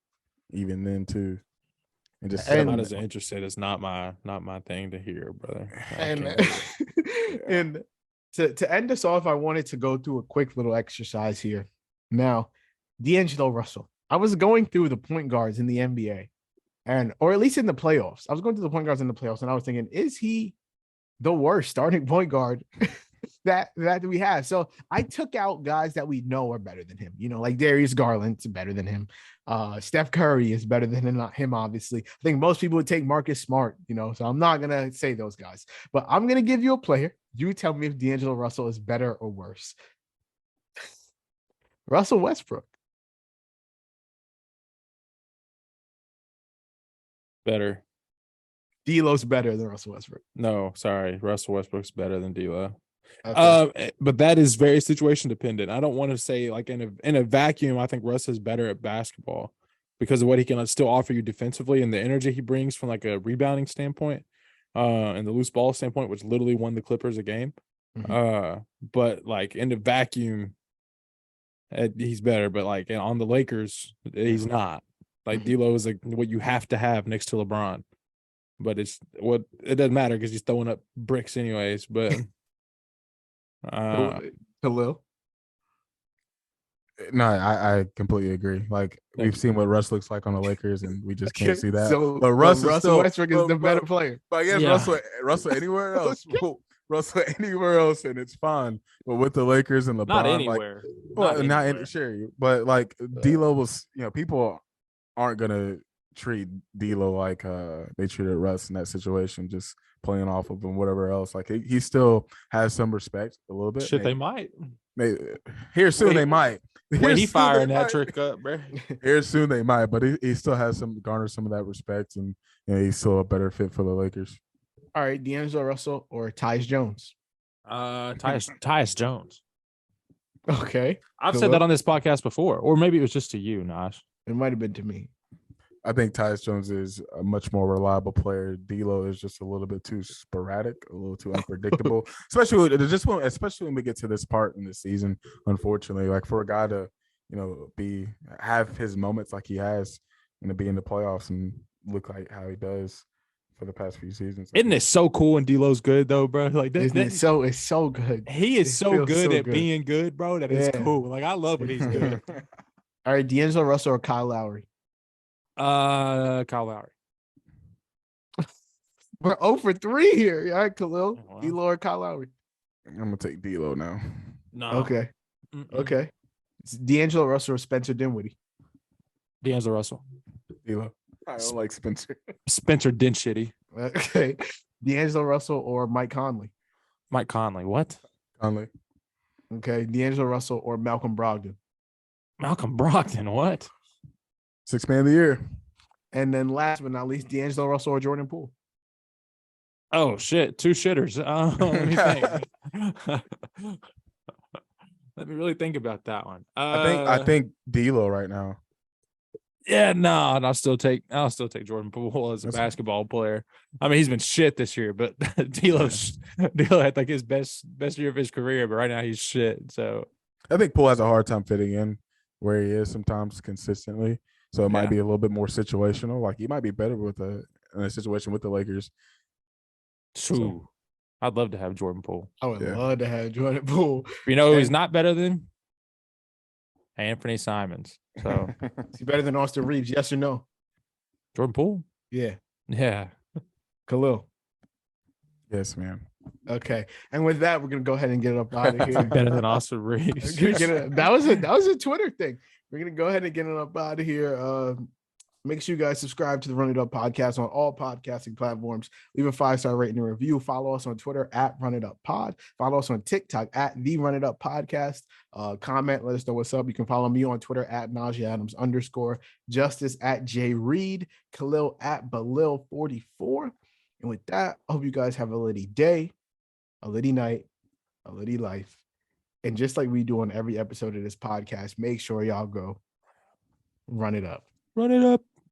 even then too. And just not as interested is not my thing to hear, brother. And to end us off, I wanted to go through a quick little exercise here. Now, D'Angelo Russell. I was going through the point guards in the NBA, or at least in the playoffs. I was going through the point guards in the playoffs, and I was thinking, is he the worst starting point guard that we have? So I took out guys that we know are better than him. Like Darius Garland's better than him. Steph Curry is better than him, obviously. I think most people would take Marcus Smart, so I'm not going to say those guys. But I'm going to give you a player. You tell me if D'Angelo Russell is better or worse. Russell Westbrook. Better. D'Lo's better than Russell Westbrook. No, sorry. Russell Westbrook's better than D'Lo. Okay. But that is very situation dependent. I don't want to say like in a vacuum, I think Russ is better at basketball because of what he can still offer you defensively and the energy he brings from like a rebounding standpoint. in the loose ball standpoint, which literally won the Clippers a game. But like in the vacuum, he's better. But like on the Lakers, he's not. Like D'Lo is like what you have to have next to LeBron. But it doesn't matter because he's throwing up bricks anyways. But Khalil. No, I completely agree. Like we've seen what Russ looks like on the Lakers, and we just can't see that. So, but Russell Westbrook is the better player. But I guess Russell anywhere else, Russell anywhere else, and it's fine. But with the Lakers and LeBron, not anywhere. Sure. But like D'Lo was, people aren't gonna treat D'Lo like they treated Russ in that situation, just playing off of him, whatever else. Like he still has some respect a little bit. Shit, they might. Maybe here soon they might. When he firing that trick up, bro. Here soon they might, but he still has garner some of that respect, and he's still a better fit for the Lakers. All right, D'Angelo Russell or Tyus Jones? Tyus Jones. Okay. I've said that on this podcast before, or maybe it was just to you, Nash. It might have been to me. I think Tyus Jones is a much more reliable player. D'Lo is just a little bit too sporadic, a little too unpredictable, especially when we get to this part in the season. Unfortunately, like for a guy to, have his moments like he has, and to be in the playoffs and look like how he does for the past few seasons. Isn't it so cool when D'Lo's good though, bro? Like it's so good. He is so good at being good, bro. That is cool. Like I love when he's good. All right, D'Angelo Russell or Kyle Lowry? Kyle Lowry. We're 0 for 3 here. All right, Khalil. Wow. D'Lo or Kyle Lowry? I'm gonna take D'Lo now. No. Okay. Okay. It's D'Angelo Russell or Spencer Dinwiddie? D'Angelo Russell. D'Lo. I don't like Spencer. Spencer Dinshitty. Okay. D'Angelo Russell or Mike Conley? Mike Conley. What? Conley. Okay. D'Angelo Russell or Malcolm Brogdon? Malcolm Brogdon. What? 6th man of the year. And then last but not least, D'Angelo Russell or Jordan Poole? Oh shit, 2 shitters. Let me think. Let me really think about that one. I think D'Lo right now. Yeah, no, and I'll still take Jordan Poole as a basketball player. I mean, he's been shit this year, but D'Lo had like his best year of his career, but right now he's shit. So I think Poole has a hard time fitting in where he is sometimes consistently. So it might be a little bit more situational. Like he might be better in a situation with the Lakers. So, I'd love to have Jordan Poole. I would love to have Jordan Poole. He's not better than Anthony Simons. So is he better than Austin Reeves? Yes or no? Jordan Poole? Yeah. Yeah. Khalil? Yes, man. Okay. And with that, we're gonna go ahead and get it up out of here. Better than Austin Reeves. That was a Twitter thing. We're gonna go ahead and get it up out of here. Make sure you guys subscribe to the Run It Up podcast on all podcasting platforms. Leave a 5-star rating and review. Follow us on Twitter at Run It Up Pod. Follow us on TikTok at The Run It Up Podcast. Comment, let us know what's up. You can follow me on Twitter at Najee Adams _ Justice at J Reed, Khalil at Balil44. And with that, I hope you guys have a litty day, a litty night, a litty life. And just like we do on every episode of this podcast, make sure y'all go run it up. Run it up.